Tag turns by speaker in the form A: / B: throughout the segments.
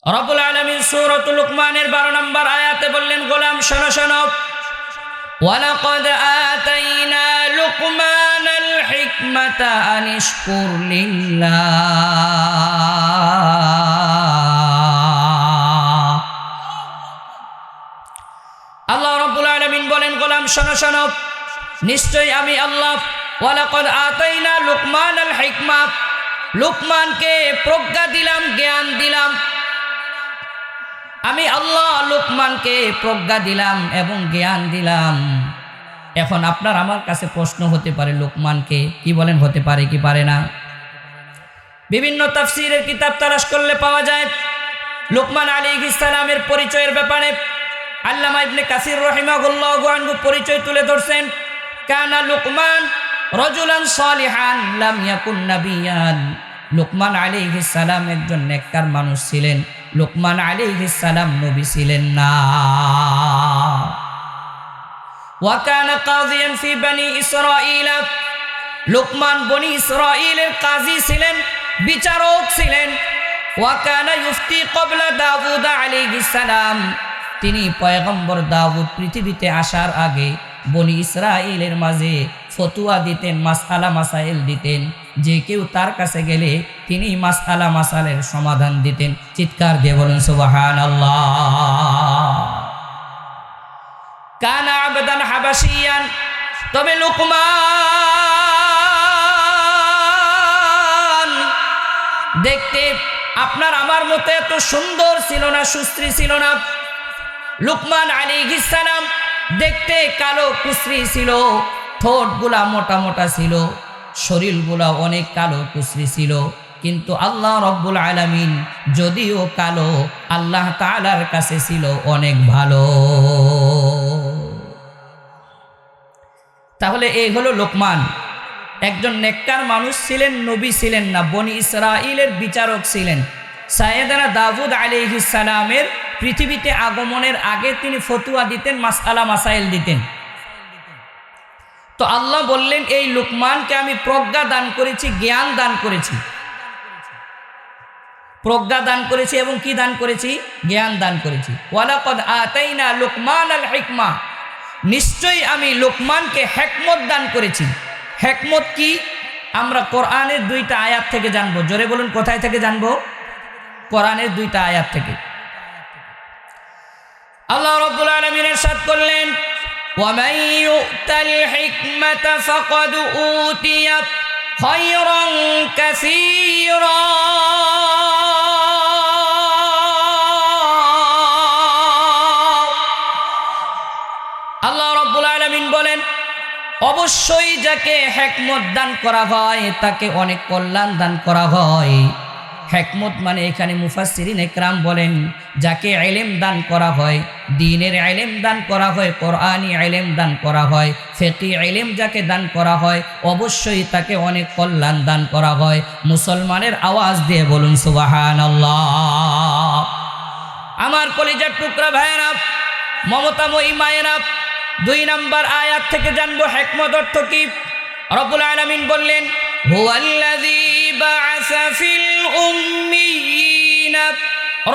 A: রব্বুল আলামিন সূরাতুল লুকমানের 12 নম্বর আয়াতে বললেন, গোলাম শোনো শোনো, ওয়ালাকাদ আতাইনা লুকমানাল হিকমাতা আনিশকুর লিল্লাহ। আল্লাহ রব্বুল আলামিন বলেন, গোলাম শোনো শোনো, নিশ্চয়ই আমি আল্লাহ ওয়ালাকাদ আতাইনা লুকমানাল হিকমা, লুকমানকে প্রজ্ঞা দিলাম, জ্ঞান দিলাম। আমি আল্লাহ লুকমানকে প্রজ্ঞা দিলাম এবং জ্ঞান দিলাম। এখন আপনার আমার কাছে প্রশ্ন হতে পারে, লুকমানকে কি বলেন, হতে পারে কি পারে না? বিভিন্ন তাফসীরের কিতাব তালাশ করলে পাওয়া যায় লুকমান আলাইহিস সালামের পরিচয়ের ব্যাপারে আল্লামা ইবনে কাসির রাহিমাহুল্লাহু আনহু পরিচয় তুলে ধরছেন। কানা লুকমান রাজুলান সালিহান লাম ইয়াকুন নাবিয়ান। লুকমান আলাইহিস সালাম একজন নেককার মানুষ ছিলেন। লুকমান আলাইহিস সালাম নবী ছিলেন না। ওয়া কানা কাযিয়ান ফি বনি ইসরাঈল। লুকমান বনি ইসরাঈলের কাজী ছিলেন, বিচারক ছিলেন। ওয়া কানা ইফতি ক্বাবলা দাউদ আলাইহিস সালাম। তিনি পয়গম্বর দাউদ পৃথিবীতে আসার আগে বনি ইসরাঈলের মাঝে ফতোয়া দিতেন, মাসআলা মাসাইল দিতেন। যে কেউ তার কাছে গেলে তিনি মাসআলা মাসাইলের সমাধান দিতেন। চিৎকার দিয়ে বলুন সুবহানাল্লাহ। কানা আবদান হাবাশিয়ান। তবে লুকমান দেখতে আপনার আমার মতো এত সুন্দর ছিল না, সুশ্রী ছিল না। লুকমান আলাইহিস সালাম দেখতে কালো কুচরি ছিল, ঠোঁটগুলা মোটা মোটা ছিল, শরীরগুলা অনেক কালো কুচরি ছিল। কিন্তু আল্লাহ রব্বুল আলামিন যদিও কালো, আল্লাহ তাআলার কাছে ছিল অনেক ভালো। তাহলে এই হলো লোকমান, একজন নেককার মানুষ ছিলেন, নবী ছিলেন না, বনি ইসরাঈলের বিচারক ছিলেন। সাইয়েদানা দাউদ আলাইহিস সালামের পৃথিবীতে আগমনের আগে তিনি ফতোয়া দিতেন, মাসআলা মাসাইল দিতেন। তো আল্লাহ বললেন, এই লুকমানকে আমি প্রজ্ঞা দান করেছি, জ্ঞান দান করেছি। প্রজ্ঞা দান করেছি এবং কি দান করেছি? জ্ঞান দান করেছি। ওয়ালাকাদ আতাইনা লুকমানাল হিকমা, নিশ্চয়ই আমি লুকমানকে হিকমত দান করেছি। হিকমত কি? আমরা কোরআনের 2টা আয়াত থেকে জানবো। জোরে বলুন, কোথায় থেকে জানবো? কোরআনের 2টা আয়াত থেকে। আল্লাহ রাব্বুল আলামিন ইরশাদ করলেন, ওয়ামান ইউতাল হিকমাতা ফাকাদ উতিয়া খায়রান কাসীরা। আল্লাহ রাব্বুল আলামিন বলেন, অবশ্যই যাকে হিকমত দান করা হয় তাকে অনেক কল্যাণ দান করা হয়। হিকমত মানে এখানে মুফাসসিরিন ইকরাম বলেন, যাকে ইলম দান করা হয়, দ্বীনের ইলম দান করা হয়, কোরআনী ইলম দান করা হয়, ফিকহি ইলম যাকে দান করা হয়, অবশ্যই তাকে অনেক কল্যাণ দান করা হয়। মুসলমানের আওয়াজ দিয়ে বলুন সুবহানাল্লাহ। আমার কলিজার টুকরা ভাইয়েরা, মমতাময়ী মায়েরা, 2 নম্বর আয়াত থেকে জানবো হিকমত অর্থ কি। রব্বুল আলামিন বললেন, হুয়াল্লাযী বা'আসা ফিল উম্মিয়িনা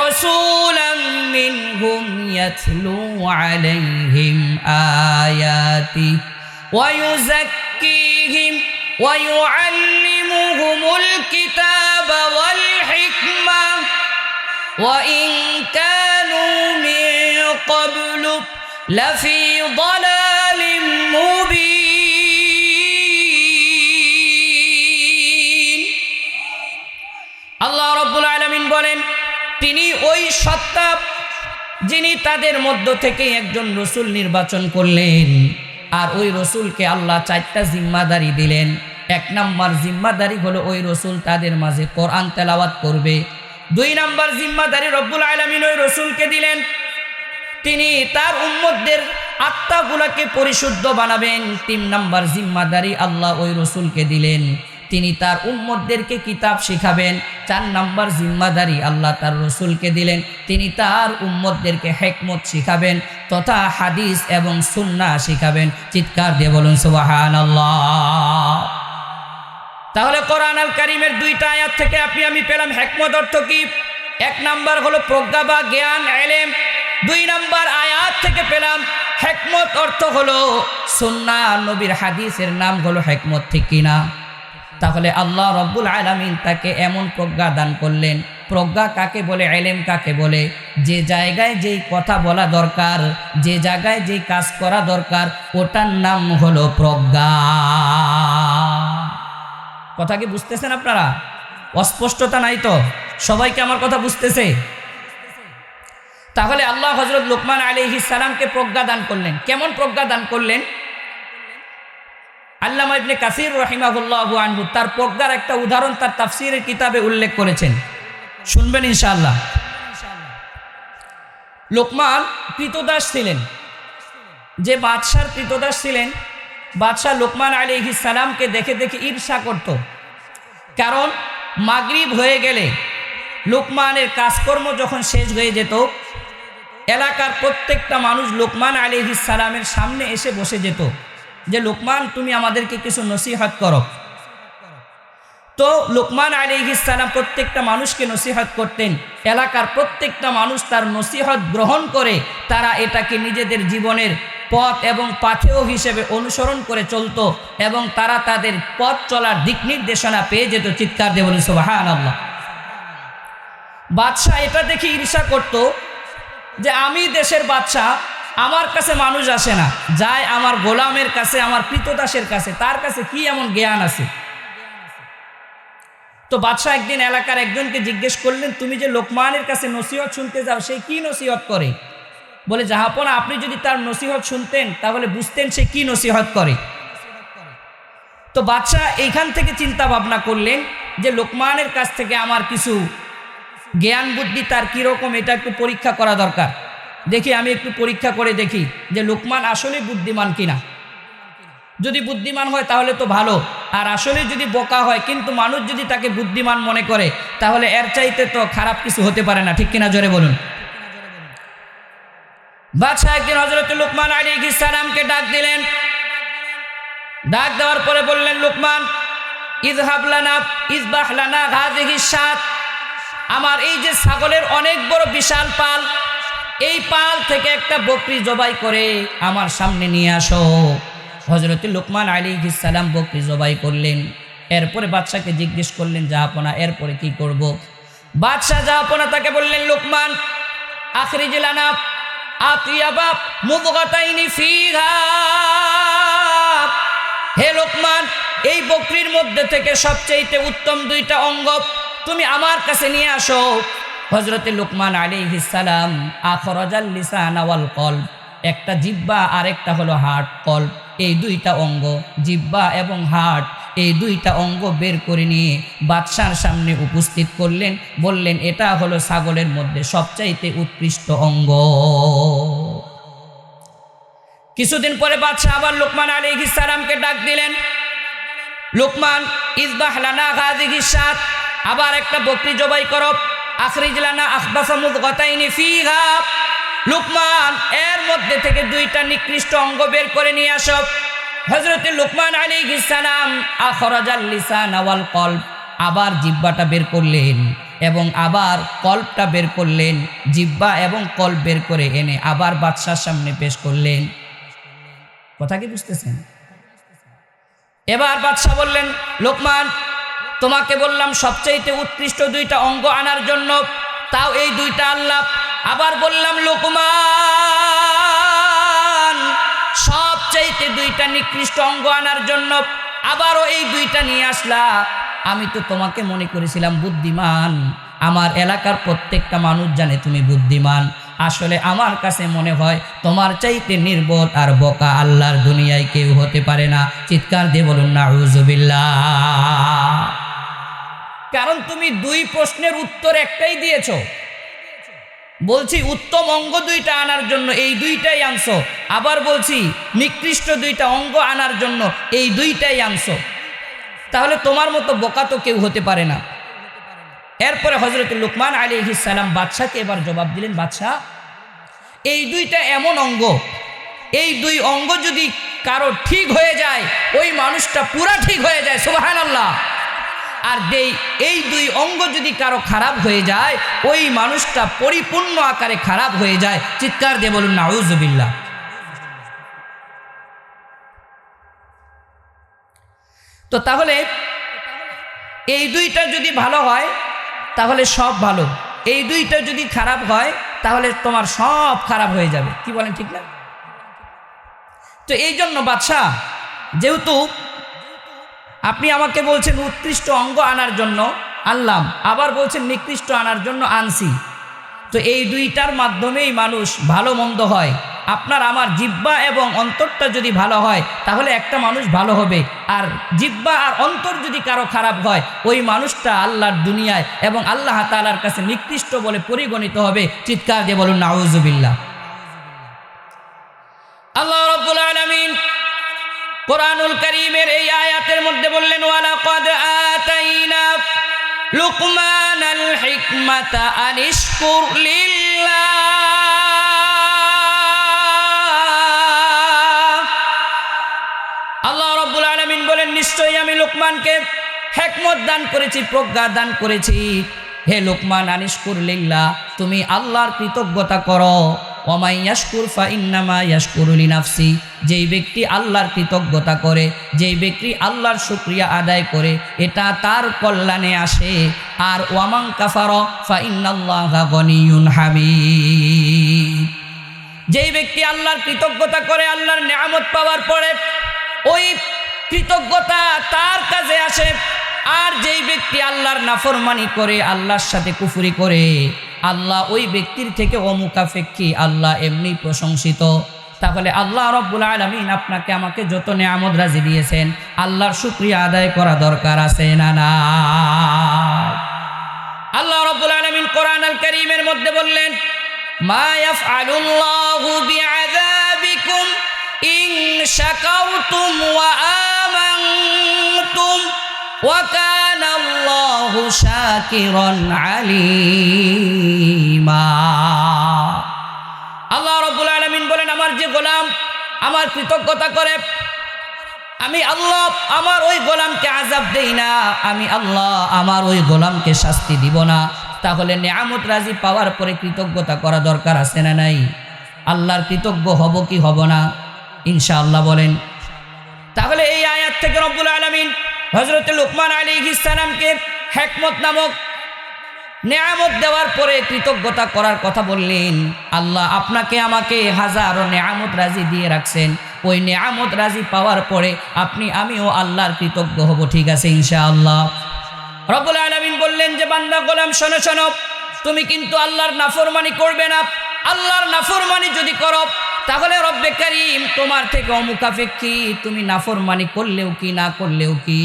A: রাসূলাম মিনহুম ইয়াতলু আলাইহিম আয়াতি ওয়া ইউযাক্কিহিম ওয়া ইউআল্লিমুহুমুল কিতাবা ওয়াল হিকমা ওয়া ইন কানু মিন ক্বাবলু লাফি দালালিম মুবিন। আল্লাহ রাব্বুল আলামিন বলেন, তিনি ওই সত্তা যিনি তাদের মধ্য থেকে একজন রসুল নির্বাচন করলেন। আর ওই রসুলকে আল্লাহ 4টা জিম্মাদারি দিলেন। 1 নম্বর জিম্মাদারি হলো ওই রসুল তাদের মাঝে কোরআন তেলাওয়াত করবে। 2 নম্বর জিম্মাদারি রব্বুল আলামিন ওই রসুলকে দিলেন, তিনি তার উম্মতদের আত্মাগুলোকে পরিশুদ্ধ বানাবেন। 3 নম্বর জিম্মাদারি আল্লাহ ওই রসুলকে দিলেন, তিনি তার উম্মতদেরকে কিতাব শিখাবেন। 4 নম্বর জিম্মাদারি আল্লাহ তার রসুলকে দিলেন, তিনি তার উম্মতদেরকে হিকমত শিখাবেন তথা হাদিস এবং সুন্নাহ শিখাবেন। চিৎকার দিয়ে বলুন সুবহানাল্লাহ। তাহলে কোরআন আল কারীমের 2টা আয়াত থেকে আমি পেলাম হিকমত অর্থ কি। এক নাম্বার হলো প্রজ্ঞা বা জ্ঞান ইলম, দুই নাম্বার আয়াত থেকে পেলাম হিকমত অর্থ হলো সুন্নাহ, নবীর হাদিসের নাম হলো হিকমত, ঠিক কিনা? তাহলে আল্লাহ রব্বুল আলামিন তাকে এমন প্রজ্ঞা দান করলেন। প্রজ্ঞা কাকে বলে, ইলম কাকে বলে? যে জায়গায় যেই কথা বলা দরকার, যে জায়গায় যেই কাজ করা দরকার, ওটার নাম হলো প্রজ্ঞা। কথা কি বুঝতেছেন আপনারা? অস্পষ্টতা নাই তো? সবাইকে আমার কথা বুঝতেছে? তাহলে আল্লাহ হযরত লুকমান আলাইহিস সালামকে প্রজ্ঞা দান করলেন। কেমন প্রজ্ঞা দান করলেন? আল্লামা ইবনে কাসির রাহিমাহুল্লাহু আনহু তার প্রজ্ঞার একটা উদাহরণ তার তাফসীরের কিতাবে উল্লেখ করেছেন, শুনবেন ইনশাআল্লাহ। লুকমান কৃতদাস ছিলেন, যে বাদশার কৃতদাস ছিলেন, বাদশাহ লুকমান আলাইহিস সালামকে দেখে দেখে ঈর্ষা করত। কারণ মাগরিব হয়ে গেলে লুকমানের কাজকর্ম যখন শেষ হয়ে যেত, এলাকার প্রত্যেকটা মানুষ লুকমান আলাইহিস সালামের সামনে এসে বসে যেত যে লুকমান তুমি আমাদেরকে কিছু নসিহত করো। তো লুকমান আলাইহিস সালাম প্রত্যেকটা মানুষকে নসিহত করতেন। এলাকার প্রত্যেকটা মানুষ তার নসিহত গ্রহণ করে তারা এটাকে নিজেদের জীবনের পথ এবং পাথেয় হিসেবে অনুসরণ করে চলতো এবং তারা তাদের পথ চলার দিক নির্দেশনা পেয়ে যেত। চিৎকার দিয়ে বলি সুবহানাল্লাহ। বাদশাহ এটা দেখে ঈর্ষা করত যে আমি দেশের বাদশাহ, আমার কাছে মানুষ আসে না, যায় আমার গোলামের কাছে, আমার কৃতদাসের কাছে, তার কাছে কি এমন জ্ঞান আছে? তো বাদশাহ একদিন এলাকার একজনকে জিজ্ঞেস করলেন, তুমি যে লোকমানের কাছে নসিহত শুনতে যাও, সে কি নসিহত করে? বলে, জাহাপনা আপনি যদি তার নসিহত শুনতেন তাহলে বুঝতেন সে কি নসিহত করে। তো বাদশাহ এইখান থেকে চিন্তা ভাবনা করলেন যে লোকমানের কাছ থেকে আমার কিছু জ্ঞান বুদ্ধি তার কীরকম, এটা একটু পরীক্ষা করা দরকার। দেখি আমি একটু পরীক্ষা করে দেখি যে লোকমান আসলে বুদ্ধিমান কিনা। যদি বুদ্ধিমান হয় তাহলে তো ভালো, আর আসলে যদি বোকা হয়, কিন্তু মানুষ যদি তাকে বুদ্ধিমান মনে করে, তাহলে এর চাইতে তো খারাপ কিছু হতে পারে না, ঠিক কিনা? জোরে বলুন। বাদশাহ একদিন হযরত লুকমান আলাইহিস সালামকে ডাক দিলেন। ডাক দেওয়ার পরে বললেন, লুকমান ইযহাব লানা ইযবাহ লানা হাযিহিস শাত, আমার এই যে ছাগলের অনেক বড় বিশাল পাল, এই পাল থেকে একটা বকরি জবাই করে আমার সামনে নিয়ে আসো। হযরত লুকমান আলাইহিস সালাম বকরি জবাই করলেন। এরপরে বাদশাকে জিজ্ঞেস করলেন, জাহাপনা এরপরে কি করব? বাদশাহ জাহাপনা তাকে বললেন, লুকমান আখরিজ লানা আতিয়াবা মুদগাতাইনি ফিহা, হে লোকমান এই বকরির মধ্যে থেকে সবচেয়ে উত্তম দুইটা অঙ্গ তুমি আমার কাছে নিয়ে আসো। হযরত লুকমান আলাইহিস সালাম আখরাজাল লিসান ওয়াল কলব, একটা জিহ্বা আর একটা হলো হার্ট, কলব, এই দুইটা অঙ্গ, জিহ্বা এবং হার্ট, এই দুইটা অঙ্গ বের করে নিয়ে বাদশার সামনে উপস্থিত করলেন। বললেন, এটা হলো ছাগলের মধ্যে সবচাইতে উৎকৃষ্ট অঙ্গ। কিছুদিন পরে বাদশাহ আবার লুকমান আলাইহিস সালামকে ডাক দিলেন, লুকমান ইযবাহ লানা হাযিহিস শাত, আবার একটা বকরি জবাই করো। আখরিজ লানা আখবাসা মুদগাতাইনি ফিহা, লুকমান এর মধ্যে থেকে দুইটা নিকৃষ্ট অঙ্গ বের করে নিয়ে আসো। হযরত লুকমান আলাইহিস সালাম আখরাজাল লিসান ওয়াল কলব, আবার জিহ্বাটা বের করলেন এবং আবার কলবটা বের করলেন। জিহ্বা এবং কলব বের করে এনে আবার বাদশার সামনে পেশ করলেন। কথা কি বুঝতেছেন? এবার বাদশা বললেন, লোকমান তোমাকে বললাম সবচাইতে উৎকৃষ্ট দুইটা অঙ্গ আনার জন্য, তাও এই দুইটা আল্লাহ। আবার বললাম, লোকমান সবচাইতে দুইটা নিকৃষ্ট অঙ্গ আনার জন্য, আবারও এই দুইটা নিয়ে আসলা। আমি তো তোমাকে মনে করেছিলাম বুদ্ধিমান, আমার এলাকার প্রত্যেকটা মানুষ জানে তুমি বুদ্ধিমান। আসলে আমার কাছে মনে হয় তোমার চাইতে নির্বোধ আর বোকা আল্লাহর দুনিয়ায় কেউ হতে পারে না। চিৎকার দিয়ে বলুন নাউযুবিল্লাহ। কারণ তুমি দুই প্রশ্নের উত্তর একটাই দিয়েছো। বলছি উত্তম অঙ্গ দুইটা আনার জন্য এই দুইটাই আনছো, আবার বলছি নিকৃষ্ট দুইটা অঙ্গ আনার জন্য এই দুইটাই আনছো। তাহলে তোমার মতো বোকা তো কেউ হতে পারে না। এরপরে হযরত লুকমান আলাইহিস সালাম বাদশাকে এবার জবাব দিলেন, বাদশা এই দুইটা এমন অঙ্গ, এই দুই অঙ্গ যদি কারো ঠিক হয়ে যায় ওই মানুষটা পুরা ঠিক হয়ে যায়, সুবহানাল্লাহ। আর এই দুই অঙ্গ যদি কারো খারাপ হয়ে যায়, ওই মানুষটা পরিপূর্ণ আকারে খারাপ হয়ে যায়। চিৎকার দিয়ে বলুন নাউযুবিল্লাহ। তো তাহলে এই দুইটা যদি ভালো হয় তাহলে সব ভালো, এই দুইটা যদি খারাপ হয় তাহলে তোমার সব খারাপ হয়ে যাবে। কি বলেন, ঠিক না? তো এই জন্য বাদশা, যেহেতু আপনি আমাকে বলছেন উৎকৃষ্ট অঙ্গ আনার জন্য আনলাম, আবার বলছেন নিকৃষ্ট আনার জন্য আনছি, তো এই দুইটার মাধ্যমেই মানুষ ভালো মন্দ হয়। আপনার আমার জিহ্বা এবং অন্তরটা যদি ভালো হয় তাহলে একটা মানুষ ভালো হবে, আর জিহ্বা আর অন্তর যদি কারো খারাপ হয় ওই মানুষটা আল্লাহর দুনিয়ায় এবং আল্লাহ তাআলার কাছে নিকৃষ্ট বলে পরিগণিত হবে। চিৎকার দিয়ে বলুন নাউযুবিল্লাহ। আল্লাহ রাব্বুল আলামিন কোরআনুল কারীমের এই আয়াতের মধ্যে বললেন, ওয়ালাকাদ আতাইনা লুকমানাল হিকমাতা আনিশকুর লিল্লাহ। আল্লাহ রাব্বুল আলামিন বলেন, নিশ্চয়ই আমি লোকমানকে হিকমত দান করেছি, প্রজ্ঞা দান করেছি। হে লোকমান, আনিশকুর লিল্লাহ, তুমি আল্লাহর কৃতজ্ঞতা করো। ওয়ামাই ইয়াশকুর ফাইন্নামা ইয়াশকুরু লিনাফসি, যেই ব্যক্তি আল্লাহর কৃতজ্ঞতা করে, যেই ব্যক্তি আল্লাহর শুকরিয়া আদায় করে, এটা তার কল্যাণে আসে। আর ওয়ামান কাফারা ফাইন্নাল্লাহা গনিয়্যুন হামিদ, যেই ব্যক্তি আল্লাহর কৃতজ্ঞতা করে আল্লাহর নিয়ামত পাওয়ার পরে ওই কৃতজ্ঞতা তার কাজে আসে। আর যেই ব্যক্তি আল্লাহর নাফরমানি করে, আল্লাহর সাথে কুফরি করে, আল্লাহ ওই ব্যক্তির থেকে অমুখাপেক্ষী, আল্লাহ এমনি প্রশংসিত। তাহলে আল্লাহ রাব্বুল আলামিন আপনাকে আমাকে যত নিয়ামত রাজি দিয়েছেন, আল্লাহর শুকরিয়া আদায় করা দরকার আছে না না? আল্লাহ রাব্বুল আলামিন কোরআনুল কারীমের মধ্যে বললেন, মা ইয়াফআলুল্লাহু বিআযাবিকুম ইন শাকারতুম ওয়া আমানতুম ওয়া কানা আল্লাহু শাকিরান আলীমা। আল্লাহ রাব্বুল আলামিন বলেন, আমার যে গোলাম আমার কৃতজ্ঞতা করে, আমি আল্লাহ আমার ওই গোলামকে আযাব দেই না, আমি আল্লাহ আমার ওই গোলামকে শাস্তি দিব না। তাহলে নিয়ামত রাজি পাওয়ার পরে কৃতজ্ঞতা করা দরকার আছে না নাই? আল্লাহর কৃতজ্ঞ হব কি হব না? ইনশাআল্লাহ বলেন। তাহলে এই আয়াত থেকে রব্বুল আলামিন হযরত লুকমান আলাইহিস সালামকে হিকমত নামক নিয়ামত দেওয়ার পরে কৃতজ্ঞতা করার কথা বললেন। আল্লাহ আপনাকে আমাকে হাজারো নিয়ামত রাজি দিয়ে রাখছেন, ওই নিয়ামত রাজি পাওয়ার পরে আমিও আল্লাহর কৃতজ্ঞ হব। ঠিক আছে ইনশাআল্লাহ। রব্বুল আলামিন বললেন যে, বান্দা গোলাম শোনো শোনো, তুমি কিন্তু আল্লাহর নাফরমানি করবে না। আল্লাহর নাফরমানি যদি করো তাহলে রব্বে কারীম তোমার থেকে অমুখাপেক্ষী, তুমি নাফরমানি করলেও কি না করলেও কি,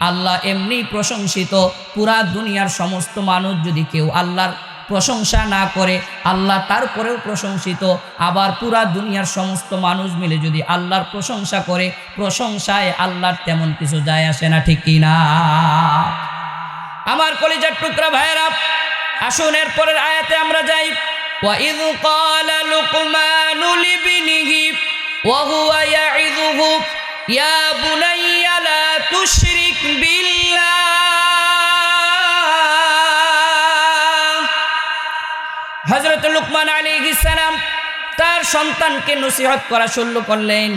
A: আল্লাহ এমনি প্রশংসিত। পুরা দুনিয়ার সমস্ত মানুষ যদি কেউ আল্লাহর প্রশংসা না করে, আল্লাহ তারপরেও প্রশংসিত। আবার পুরা দুনিয়ার সমস্ত মানুষ মিলে যদি আল্লাহর প্রশংসা করে, প্রশংসায় আল্লাহর তেমন কিছু যায় আসে না, ঠিক কি না? আমার কলিজার টুকরা ভাইয়েরা, আসুন এর পরের আয়াতে আমরা যাই। وَإِذْ قَالَ لُقْمَانُ لِابْنِهِ وَهُوَ يَعِظُهُ يَا بُنَيَّ لَا تُشْرِكْ بِاللَّهِ। হযরত লুকমান আলাইহিস সালাম তার সন্তানকে নসিহত করা শুরু করলেন।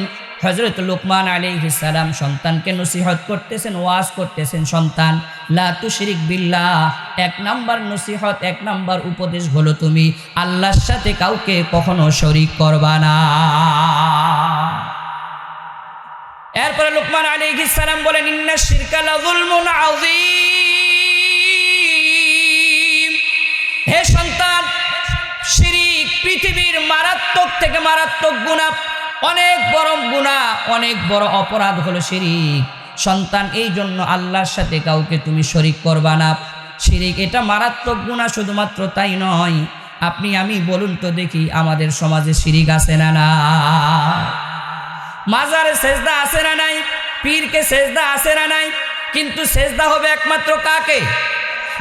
A: হযরত লুকমান আলাইহিস সালাম সন্তানকে নসিহত করতেছেন, ওয়াজ করতেছেন, সন্তান লা তুশরিক বিল্লাহ, এক নাম্বার নসিহত, এক নাম্বার উপদেশ হলো তুমি আল্লাহর সাথে কাউকে কখনো শরীক করবা না। এরপরে লুকমান আলাইহিস সালাম বলেন, ইন্নাশ শিরকা লাযুলমুন আযীম। হে সন্তান, শিরিক পৃথিবীর মারাত্মক থেকে মারাত্মক গুনাহ, অনেক বড় গুনাহ, অনেক বড় অপরাধ হলো শিরিক। সন্তান, এই জন্য আল্লাহর সাথে কাউকে তুমি শরীক করবা না। শিরিক এটা মারাত্মক গুনাহ, শুধুমাত্র তাই নয়, আমি বলুন তো দেখি, আমাদের সমাজে শিরিক আছে না না? মাজারে সেজদা আছে না নাই? পীরকে সেজদা আছে না নাই? কিন্তু সেজদা হবে একমাত্র কাকে?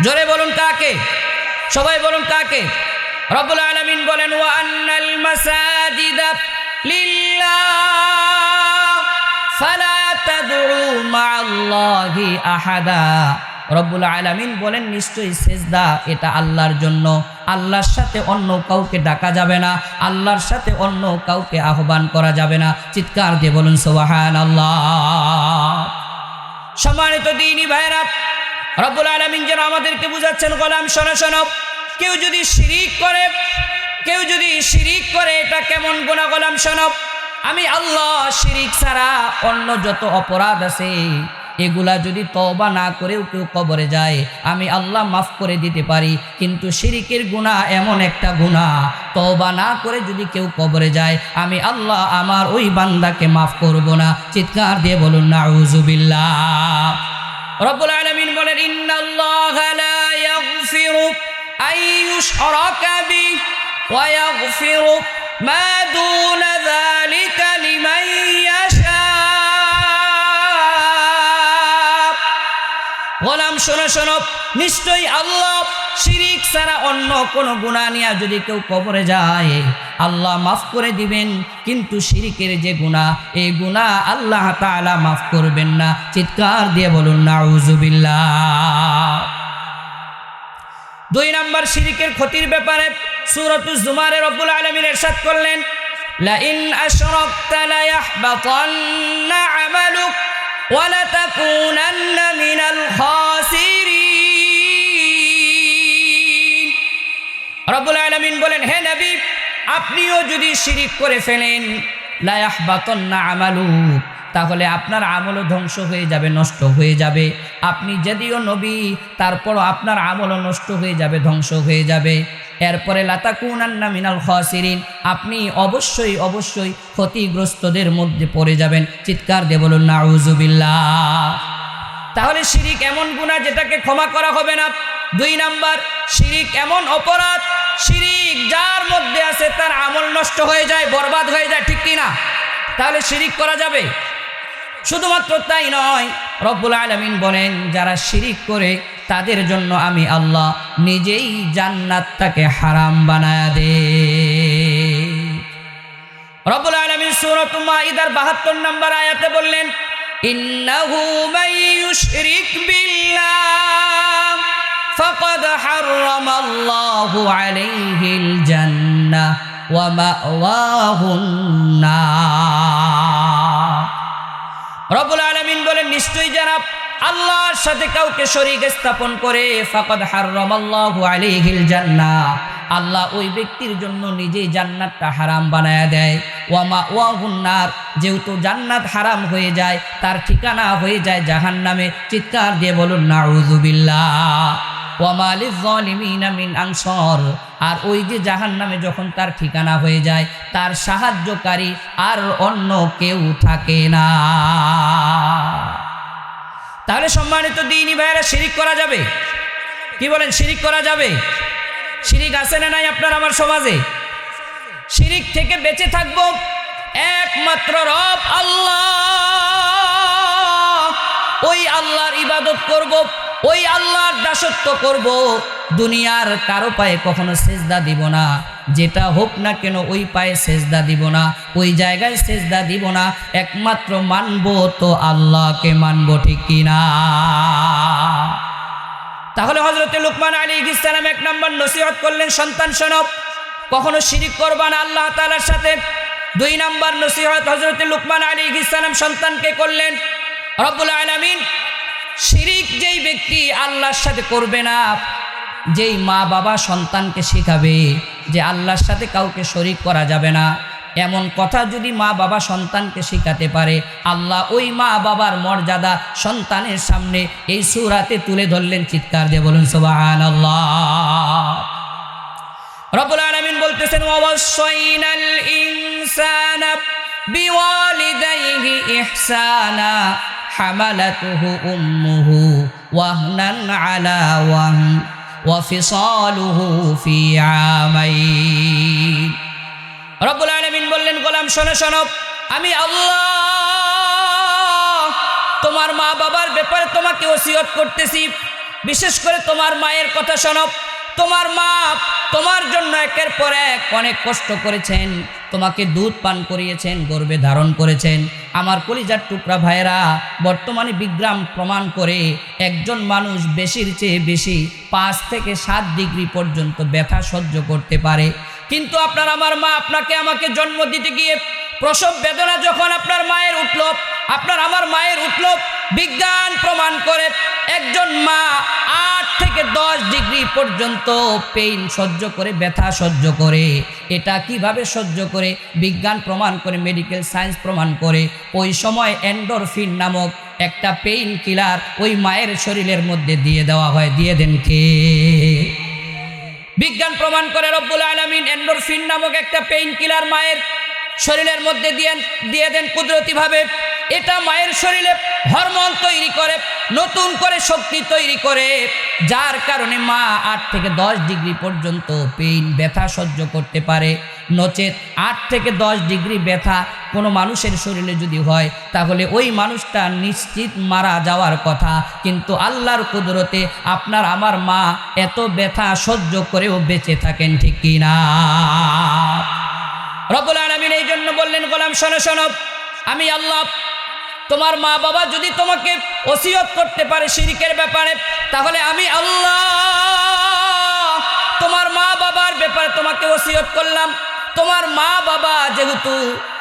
A: জোরে বলুন কাকে? সবাই বলুন কাকে? রব্বুল আলামিন বলেন, ওয়া আন্নাল মাসাজিদা লিল্লাহ ফালা তাদউ মা'আল্লাহি আহাদা। রব্বুল আলামিন বলেন নিশ্চয়ই সেজদা এটা আল্লাহর জন্য, আল্লাহর সাথে অন্য কাউকে ডাকা যাবে না, আল্লাহর সাথে অন্য কাউকে আহ্বান করা যাবে না। চিৎকার দিয়ে বলুন সুবহানাল্লাহ। সম্মানিত দ্বীনি ভাইরা, রব্বুল আলামিন যেন আমাদেরকে বুঝাচ্ছেন, গোলাম শোনো শোনো, কেউ যদি শিরিক করে এটা কেমন গুনাহ গোলাম শোনো। আমি আল্লাহ শিরিক ছাড়া অন্য যত অপরাধ আছে এগুলা যদি তওবা না করেও কেউ কবরে যায় আমি আল্লাহ মাফ করে দিতে পারি, কিন্তু শিরিকের গুনাহ এমন একটা গুনাহ তওবা না করে যদি কেউ কবরে যায় আমি আল্লাহ আমার ওই বান্দাকে মাফ করব না। চিৎকার দিয়ে বলুন নাউযুবিল্লাহ। রব্বুল আলামিন বলেন ইন্নাল্লাহা লা ইয়াগফিরু আন ইউশরাকা বিহি ওয়া ইয়াগফিরু মা দুনা যালিকা লিমান ইয়াশা। গোলাম শোনো শোনো, নিশ্চয়ই আল্লাহ শিরিক ছাড়া অন্য কোনো গুনাহ নিয়ে যদি কেউ কবরে যায় আল্লাহ মাফ করে দিবেন, কিন্তু শিরিকের যে গুনাহ এই গুনাহ আল্লাহ তাআলা মাফ করবেন না। চিৎকার দিয়ে বলুন নাউযুবিল্লাহ। 2 নম্বর শিরিকের ক্ষতির ব্যাপারে সূরাতুজ জুমারে রব্বুল আলামিন ইরশাদ করলেন, লা ইন আশরাকতা লা ইয়াহবাতান্না আমালুক ওয়া লা তাকুনান্না মিনাল খাসিরিন। রব্বুল আলামিন বলেন, হে নবী আপনিও যদি শিরিক করে ফেলেন লা ইয়াহবাতান্না আমালুক, তাহলে আপনার আমলও ধ্বংস হয়ে যাবে, নষ্ট হয়ে যাবে। আপনি যদিও নবী তারপরও আপনার আমলও নষ্ট হয়ে যাবে, ধ্বংস হয়ে যাবে। এরপরে লাতাকুনান্না মিনাল খাসিরিন, আপনি অবশ্যই অবশ্যই ক্ষতিগ্রস্তদের মধ্যে পড়ে যাবেন। চিৎকার দিয়ে বলুন নাউযুবিল্লাহ। তাহলে শিরিক এমন গুনাহ যেটাকে ক্ষমা করা হবে না। 2 নাম্বার, শিরিক এমন অপরাধ, শিরিক যার মধ্যে আছে তার আমল নষ্ট হয়ে যায়, বরবাদ হয়ে যায়, ঠিক কি না? তাহলে শিরিক করা যাবে? শুধুমাত্র তাই নয়, রব্বুল আলামিন বলেন যারা শিরিক করে তাদের জন্য আমি আল্লাহ নিজেই জান্নাতটাকে হারাম বানায়া দে। রব্বুল আলামিন সূরাত মাইদার 72 নম্বর আয়াতে বললেন, ইন্নাহু মান ইউশরিক বিল্লাহ ফাকাদ হারামাল্লাহু আলাইহিল জান্নাহ ওয়া মাওয়াহুন নার। রব্বুল আলামিন বলেন নিশ্চয়ই যারা আল্লাহর সাথে কাউকে শরীক স্থাপন করে ফাকাদ হারামাল্লাহু আলাইহিল জান্নাহ, আল্লাহ ওই ব্যক্তির জন্য নিজেই জান্নাতটা হারাম বানায়া দেয়। ওয়া মাওয়াহুন নার, যেহেতু জান্নাত হারাম হয়ে যায় তার ঠিকানা হয়ে যায় জাহান্নামে। চিৎকার দিয়ে বলুন নাউযুবিল্লাহ। ওয়া মা লিয-যালিমিনা মিন আনসার, আর ওই যে জাহান্নামে যখন তার ঠিকানা হয়ে যায় তার সাহায্যকারী আর অন্য কেউ থাকে না। তাহলে সম্মানিত দ্বীনি ভাইরা, শিরিক করা যাবে? কি বলেন, শিরিক করা যাবে? শিরিক আছে না নাই আপনার আমার সমাজে? শিরিক থেকে বেঁচে থাকবো একমাত্র রব আল্লাহ, ওই আল্লাহর ইবাদত করব, ওই আল্লাহর দাসত্ব করব। দুনিয়ার কারো পায়ে কখনো সেজদা দিব না, যেটা হোক না কেন ওই পায়ে সেজদা দিব না, ওই জায়গায় সেজদা দিব না। একমাত্র মানবো তো আল্লাহকে মানবো, ঠিক কিনা? তাহলে হযরত লুকমান আলাইহিস সালাম 1 নম্বর নসিহত করলেন, সন্তান শোনো কখনো শিরিক করবা না আল্লাহ তাআলার সাথে। 2 নম্বর নসিহত হযরত লুকমান আলাইহিস সালাম সন্তানকে করলেন, রব্বুল আলামিন শিরিক যেই ব্যক্তি আল্লাহর সাথে করবে না, যেই মা বাবা সন্তানকে শেখাবে যে আল্লাহর সাথে কাউকে শরীক করা যাবে না, এমন কথা যদি মা বাবা সন্তানকে শেখাতে পারে আল্লাহ ওই মা বাবার মর্যাদা সন্তানের সামনে এই সূরাতে তুলে ধরলেন। চিৎকার দিয়ে বলুন সুবহানাল্লাহ। রব্বুল আলামিন বলতেছেন, ওয়াসাইনাল ইনসানা বিওয়ালিদাইহি ইহসানা হামালাতুহু উম্মুহু ওয়াহনান আলা ওয়াহন ওয়া ফিসালুহু ফি আমাইন। রব্বুল আলামিন বললেন, গোলাম শোনো শোনো, আমি আল্লাহ তোমার মা বাবার ব্যাপারে তোমাকে ওসিয়ত করতেছি। বিশেষ করে তোমার মায়ের কথা শোনো। তোমার মা তোমার জন্য একের পর এক অনেক কষ্ট করেছেন, তোমাকে দুধ পান করিয়েছেন, গর্ভে ধারণ করেছেন। আমার কলিজার টুকরা ভাইয়েরা, বর্তমানে বিজ্ঞান প্রমাণ করে একজন মানুষ বেশির চেয়ে বেশি 5 থেকে 7 ডিগ্রি পর্যন্ত ব্যথা সহ্য করতে পারে। কিন্তু আপনার আমার মা আপনাকে আমাকে জন্ম দিতে গিয়ে প্রসব বেদনা যখন আপনার মায়ের উঠল, আপনার আমার মায়ের উঠল, বিজ্ঞান প্রমাণ করে একজন মা 8 থেকে 10 ডিগ্রি পর্যন্ত পেইন সহ্য করে, ব্যথা সহ্য করে। এটা কিভাবে সহ্য করে? বিজ্ঞান প্রমাণ করে, মেডিকেল সায়েন্স প্রমাণ করে। ওই সময় এন্ডোরফিন নামক একটা পেইন কিলার ওই মায়ের শরীরের মধ্যে দিয়ে দেওয়া হয়। দিয়ে দেন কে? বিজ্ঞান প্রমাণ করে রব্বুল আলামিন এন্ডোরফিন নামক একটা পেইন কিলার মায়ের শরীরের মধ্যে দিয়ে দেন কুদরতিভাবে। এটা মায়ের শরীরে হরমোন তৈরি করে, নতুন করে শক্তি তৈরি করে, যার কারণে মা 8 থেকে 10 ডিগ্রি পর্যন্ত পেইন ব্যথা সহ্য করতে পারে। নচেত 8 থেকে 10 ডিগ্রি ব্যথা কোনো মানুষের শরীরে যদি হয়, তাহলে ওই মানুষটা নিশ্চিত মারা যাওয়ার কথা। কিন্তু আল্লাহর কুদরতে আপনার আমার মা এত ব্যথা সহ্য করেও বেঁচে থাকেন, ঠিক কি না? রব্বুল আলামিন এই জন্য বললেন, গোলাম শোনো শোনো, আমি আল্লাহ তোমার মা বাবা যদি তোমাকে ওসিয়ত করতে পারে শিরকের ব্যাপারে, তাহলে আমি আল্লাহ তোমার মা বাবার ব্যাপারে তোমাকে ওসিয়ত করলাম। তোমার মা বাবা যেহেতু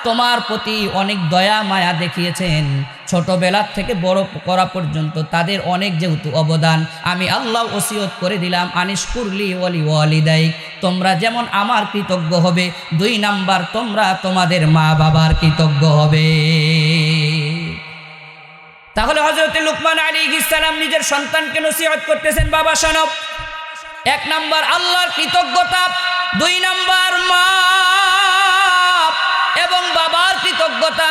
A: তোমার প্রতি অনেক দয়া মায়া দেখিয়েছেন, ছোটবেলার থেকে বড় করা পর্যন্ত তাদের অনেক যেহেতু অবদান, আমি আল্লাহ ওসিয়ত করে দিলাম, আনিশকুরলি ওয়ালি ওয়ালিদাইক, তোমরা যেমন আমার কৃতজ্ঞ হবে, 2 নাম্বার তোমরা তোমাদের মা বাবার কৃতজ্ঞ হবে। তাহলে হযরত লুকমান আলাইহিস সালাম নিজের সন্তানকে নসিহত করতেছেন, বাবা শোনো, 1 নাম্বার আল্লাহর কৃতজ্ঞতা, 2 নাম্বার মা এবং বাবার কৃতজ্ঞতা।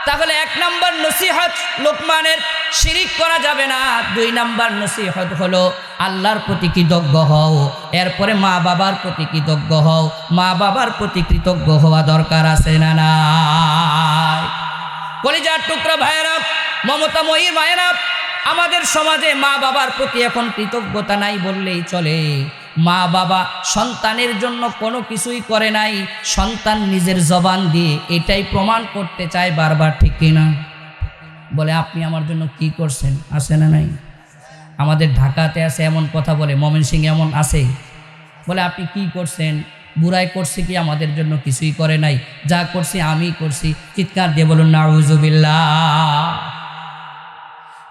A: তাহলে 1 নাম্বার নসিহত লুকমানের, শিরিক করা যাবে না। 2 নাম্বার নসিহত হলো আল্লাহর প্রতি কৃতজ্ঞ হও, এরপরে মা বাবার প্রতি কৃতজ্ঞ হও। মা বাবার প্রতি কৃতজ্ঞ হওয়া দরকার আছে না নাই? কলিজার টুকরা ভাইয়েরা, মমতাময়ী মায়েরা, আমাদের সমাজে মা বাবার প্রতি এখন কৃতজ্ঞতা নাই বললেই চলে। মা বাবা সন্তানের জন্য কোনো কিছুই করে নাই, সন্তান নিজের জবান দিয়ে এটাই প্রমাণ করতে চায় বারবার, ঠিক কিনা? বলে আপনি আমার জন্য কি করছেন, আছে না নাই? আমাদের ঢাকাতে আছে এমন কথা বলে, ময়মনসিংহে এমন আছে, বলে আপনি কি করছেন, বুড়াই করছে কি আমাদের জন্য? কিছুই করে নাই, যা করছি আমি করছি। চিৎকার দিয়ে বলুন নাউযুবিল্লাহ।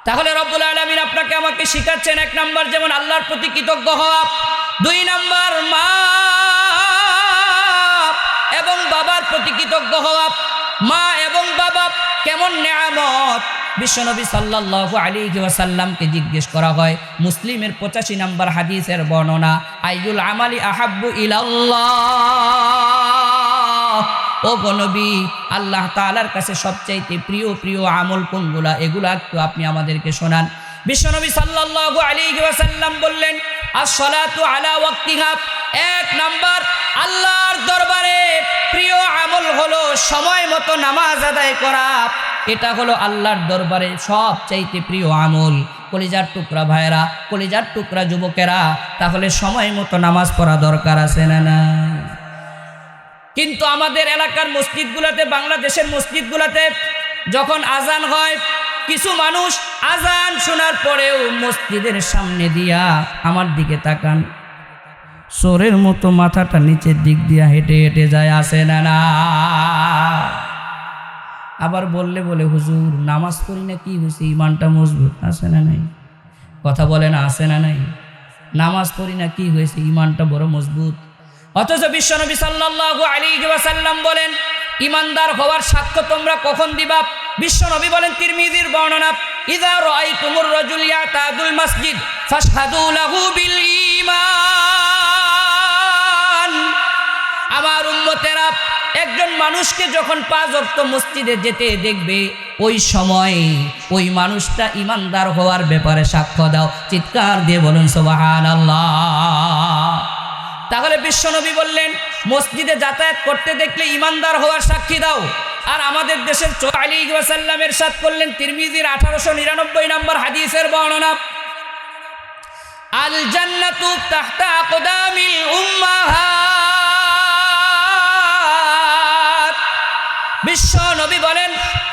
A: তাহলে রব্বুল আলামিন আপনাকে আমাকে শিখাচ্ছেন 1 নাম্বার যেমন আল্লাহর প্রতি কৃতজ্ঞ হওয়া, 2 নাম্বার মা এবং বাবার প্রতি কৃতজ্ঞ হওয়া। মা এবং বাবা কেমন নেয়ামত! বিশ্বনবী সাল্লাল্লাহু আলাইহি ওয়াসাল্লামকে জিজ্ঞেস করা হয়, মুসলিমের 85 নাম্বার হাদিসের বর্ণনা, আইয়ুল আমালি আহাব্বু ইলাল্লাহ, ও গো নবী, আল্লাহ তাআলার কাছে সবচাইতে প্রিয় প্রিয় আমল কোনগুলা, এগুলা একটু আপনি আমাদেরকে শোনান। বিশ্বনবী সাল্লাল্লাহু আলাইহি ওয়াসাল্লাম বললেন, আসসালাতু আলা ওয়াক্তিহা, 1 নাম্বার আল্লাহর দরবারে প্রিয় আমল হলো সময় মতো নামাজ আদায় করা। এটা হলো আল্লাহর দরবারে সবচাইতে প্রিয় আমল। কলিজার টুকরা ভাইয়েরা, কলিজার টুকরা যুবকেরা, তাহলে সময় মতো নামাজ পড়া দরকার আছে না না? কিন্তু আমাদের এলাকার মসজিদগুলোতে, বাংলাদেশের মসজিদগুলোতে যখন আজান হয়, কিছু মানুষ আজান শোনার পরেও মসজিদের সামনে দিয়া আমার দিকে তাকান, চোরের মতো মাথাটা নিচের দিক দিয়া হেঁটে হেঁটে যায়, আসে না না? আবার বললে বলে, হুজুর নামাজ পড়ি না কি হয়েছে, ইমানটা মজবুত, আছে না নাই? কথা বলে না, আছে না নাই? নামাজ পড়ি না কি হয়েছে, ইমানটা বড় মজবুত। অথচ বিশ্বনবী সাল্লাল্লাহু আলাইহি ওয়াসাল্লাম বলেন, ইমানদার হওয়ার সাক্ষ্য তোমরা কখন দিবা? বিশ্বনবী বলেন, তিরমিজির বর্ণনা, ইযা রাআইতুমুর রাজুল ইয়াতাদুল মাসজিদ ফাশহাদু লাহু বিল ঈমান। আমার উম্মতেরা, একজন মানুষকে যখন 5 ওয়াক্ত মসজিদে যেতে দেখবে, ওই সময় ওই মানুষটা ইমানদার হওয়ার ব্যাপারে সাক্ষ্য দাও। চিৎকার দিয়ে বলুন সুবহানাল্লাহ। তাহলে বিশ্বনবী বললেন, মসজিদে যাতায়াত করতে দেখলে ইমানদার হওয়ার সাক্ষী দাও। আর আমাদের দেশের আলাইহি ওয়াসাল্লাম ইরশাদ করলেন, তিরমিজির 1899 নম্বর হাদিসের বর্ণনা, আল জান্নাতু তাহতা আকদামিল উম্মাহাত। বিশ্ব নবী বলেন,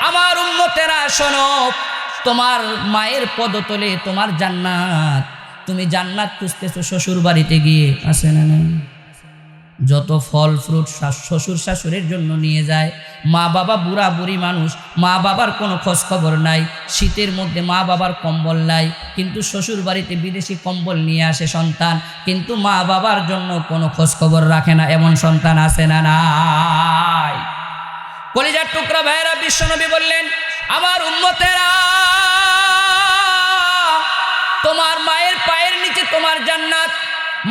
A: আমার উম্মতেরা শোনো, তোমার মায়ের পদতলে তোমার জান্নাত। তুমি জান্নাত খুঁজতেছো শ্বশুর বাড়িতে গিয়ে, আছে না না? যত ফল ফ্রুট শ্বশুর শাশুড়ির জন্য নিয়ে যায়, মা বাবা বুড়া বুড়ি মানুষ, মা বাবার কোনো খোঁজ খবর নাই। শীতের মধ্যে মা বাবার কম্বল নাই, কিন্তু শ্বশুর বাড়িতে বিদেশি কম্বল নিয়ে আসে সন্তান, কিন্তু মা বাবার জন্য কোনো খোঁজ খবর রাখে না। এমন সন্তান আছে না নাই? কলিজার টুকরা ভাইয়েরা, বিশ্বনবী বললেন, আমার উম্মতেরা, তোমার মায়ের পায়ের নিচে তোমার জান্নাত।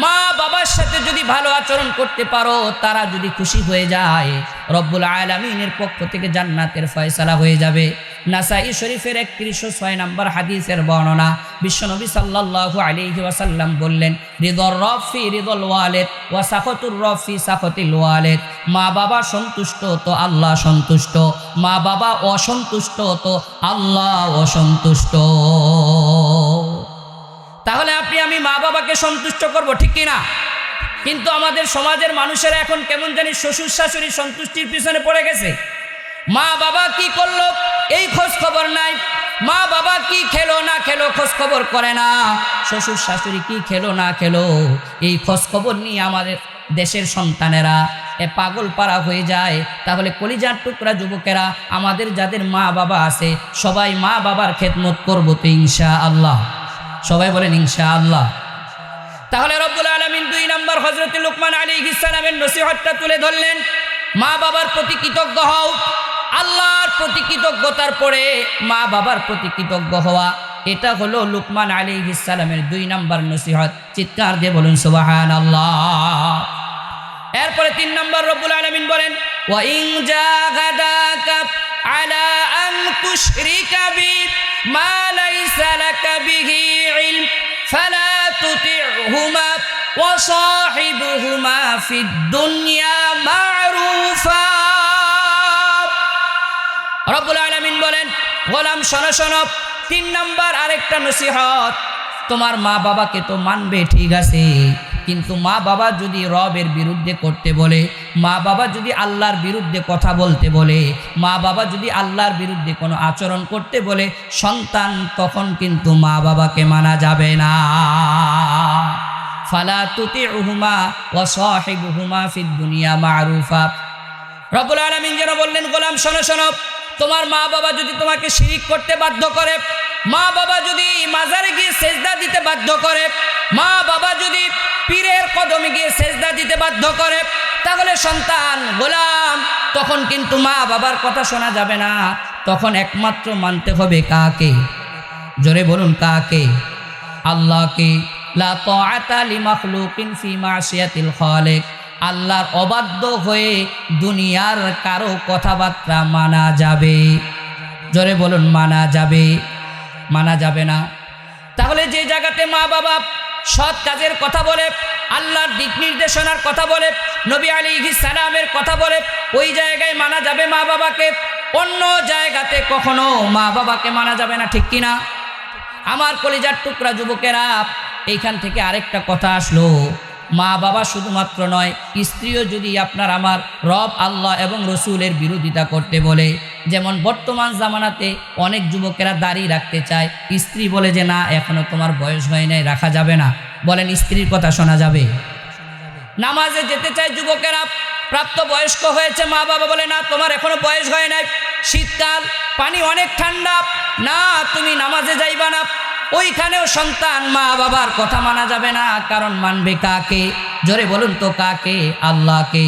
A: মা বাবার সাথে যদি ভালো আচরণ করতে পারো, তারা যদি খুশি হয়ে যায়, রব্বুল আলামিনের পক্ষ থেকে জান্নাতের ফয়সালা হয়ে যাবে। নাসাই শরীফের 3106 নম্বর হাদিসের বর্ণনা। বিশ্বনবী সাল্লাল্লাহু আলাইহি ওয়াসাল্লাম বললেন, রিদর রব ফি রিদল ওয়ালিদ ওয়া সাখাতুর রব ফি সাখাতিল ওয়ালিদ। মা বাবা সন্তুষ্ট তো আল্লাহ সন্তুষ্ট, মা বাবা অসন্তুষ্ট তো আল্লাহ অসন্তুষ্ট। তাহলে আপনি আমি মা বাবাকে সন্তুষ্ট করব, ঠিক কিনা? কিন্তু আমাদের সমাজের মানুষেরা এখন কেমন জানি শ্বশুর শাশুড়ি সন্তুষ্টির পিছনে পড়ে গেছে। মা বাবা কি করলো এই খোঁজ খবর নাই, মা বাবা কি খেলো না খেলো খোঁজ খবর করে না, শ্বশুর শাশুড়ি কি খেলো না খেলো এই খোঁজ খবর নিয়ে আমাদের দেশের সন্তানেরা পাগল পারা হয়ে যায়। তাহলে কলিজার টুকরা যুবকেরা, আমাদের যাদের মা বাবা আছে, সবাই মা বাবার খেদমত করবো তো ইনশাআল্লাহ? সবাই বলেন ইনশাআল্লাহ। তাহলে রব্বুল আলামিন 2 নম্বর হযরত লুকমান আলাইহিস সালামের নসিহতটা তুলে ধরলেন, মা বাবার প্রতি কৃতজ্ঞ হও। আল্লাহর প্রতি কৃতজ্ঞতার পরে মা বাবার প্রতি কৃতজ্ঞ হওয়া, এটা হলো লুকমান আলাইহিস সালামের 2 নম্বর নসিহত। চিৎকার দিয়ে বলুন সুবহানাল্লাহ। এরপরে 3 নম্বর রব্বুল আলামিন বলেন, ওয়া ইন জাগাদাকা আলা আন তুশরিকা বি মা লাইসা লাকা বিহি ইলম ফালা তুতি'হুমা ওয়া সাহিবহুমা ফিদ দুনিয়া মা'রুফা। রব্বুল আলামিন বলেন, গোলাম শোনো শোনো, 3 নম্বর আরেকটা নসিহত, তোমার মা বাবাকে তো মানবে ঠিক আছে, কিন্তু মা বাবা যদি রবের বিরুদ্ধে করতে বলে, মা বাবা যদি আল্লাহর বিরুদ্ধে কথা বলতে বলে, মা বাবা যদি আল্লাহর বিরুদ্ধে কোনো আচরণ করতে বলে, সন্তান তখন কিন্তু মা বাবাকে মানা যাবে না। ফালা তুতি'হুমা ওয়া সাহিবহুমা ফিদ দুনিয়া মা'রুফা। রব্বুল আলামিন যেন বললেন, গোলাম শোনো শোনো, তোমার মা বাবা যদি তোমাকে শিরিক করতে বাধ্য করে, মা বাবা যদি মাজারে গিয়ে সেজদা দিতে বাধ্য করে, মা বাবা যদি পীরের কদমে গিয়ে সেজদা দিতে বাধ্য করে, তাহলে সন্তান গোলাম তখন কিন্তু মা বাবার কথা শোনা যাবে না। তখন একমাত্র মানতে হবে কাকে? জোরে বলুন কাকে? আল্লাহকে। লা তাআতা লিমাখলুকিন ফি মাসিয়াতিল খালিক। আল্লাহর অবাধ্য হয়ে দুনিয়ার কারো কথাবার্তা মানা যাবে? জোরে বলুন মানা যাবে? মানা যাবে না। তাহলে যে জায়গাতে মা বাবা সৎ কাজের কথা বলে, আল্লাহর দিক নির্দেশনার কথা বলে, নবী আলাইহিস সালামের কথা বলে, ওই জায়গায় মানা যাবে মা বাবাকে। অন্য জায়গাতে কখনো মা বাবাকে মানা যাবে না, ঠিক কিনা? আমার কলিজার টুকরা যুবকেরা, এইখান থেকে আরেকটা কথা আসলো, মা বাবা শুধুমাত্র নয়, স্ত্রীও যদি আপনার আমার রব আল্লাহ এবং রসুলের বিরোধিতা করতে বলে, যেমন বর্তমান জামানাতে অনেক যুবকেরা দাড়ি রাখতে চায়, স্ত্রী বলে যে না এখনো তোমার বয়স হয় নাই, রাখা যাবে না। বলেন স্ত্রীর কথা শোনা যাবে? নামাজে যেতে চায় যুবকেরা, প্রাপ্ত বয়স্ক হয়েছে, মা বাবা বলে না তোমার এখনো বয়স হয় নাই, শীতকাল, পানি অনেক ঠান্ডা, না তুমি নামাজে যাইবা না। ওইখানেও সন্তান মা বাবার কথা মানা যাবে না, কারণ মানবে কাকে? জোরে বলুন তো কাকে? আল্লাহকে।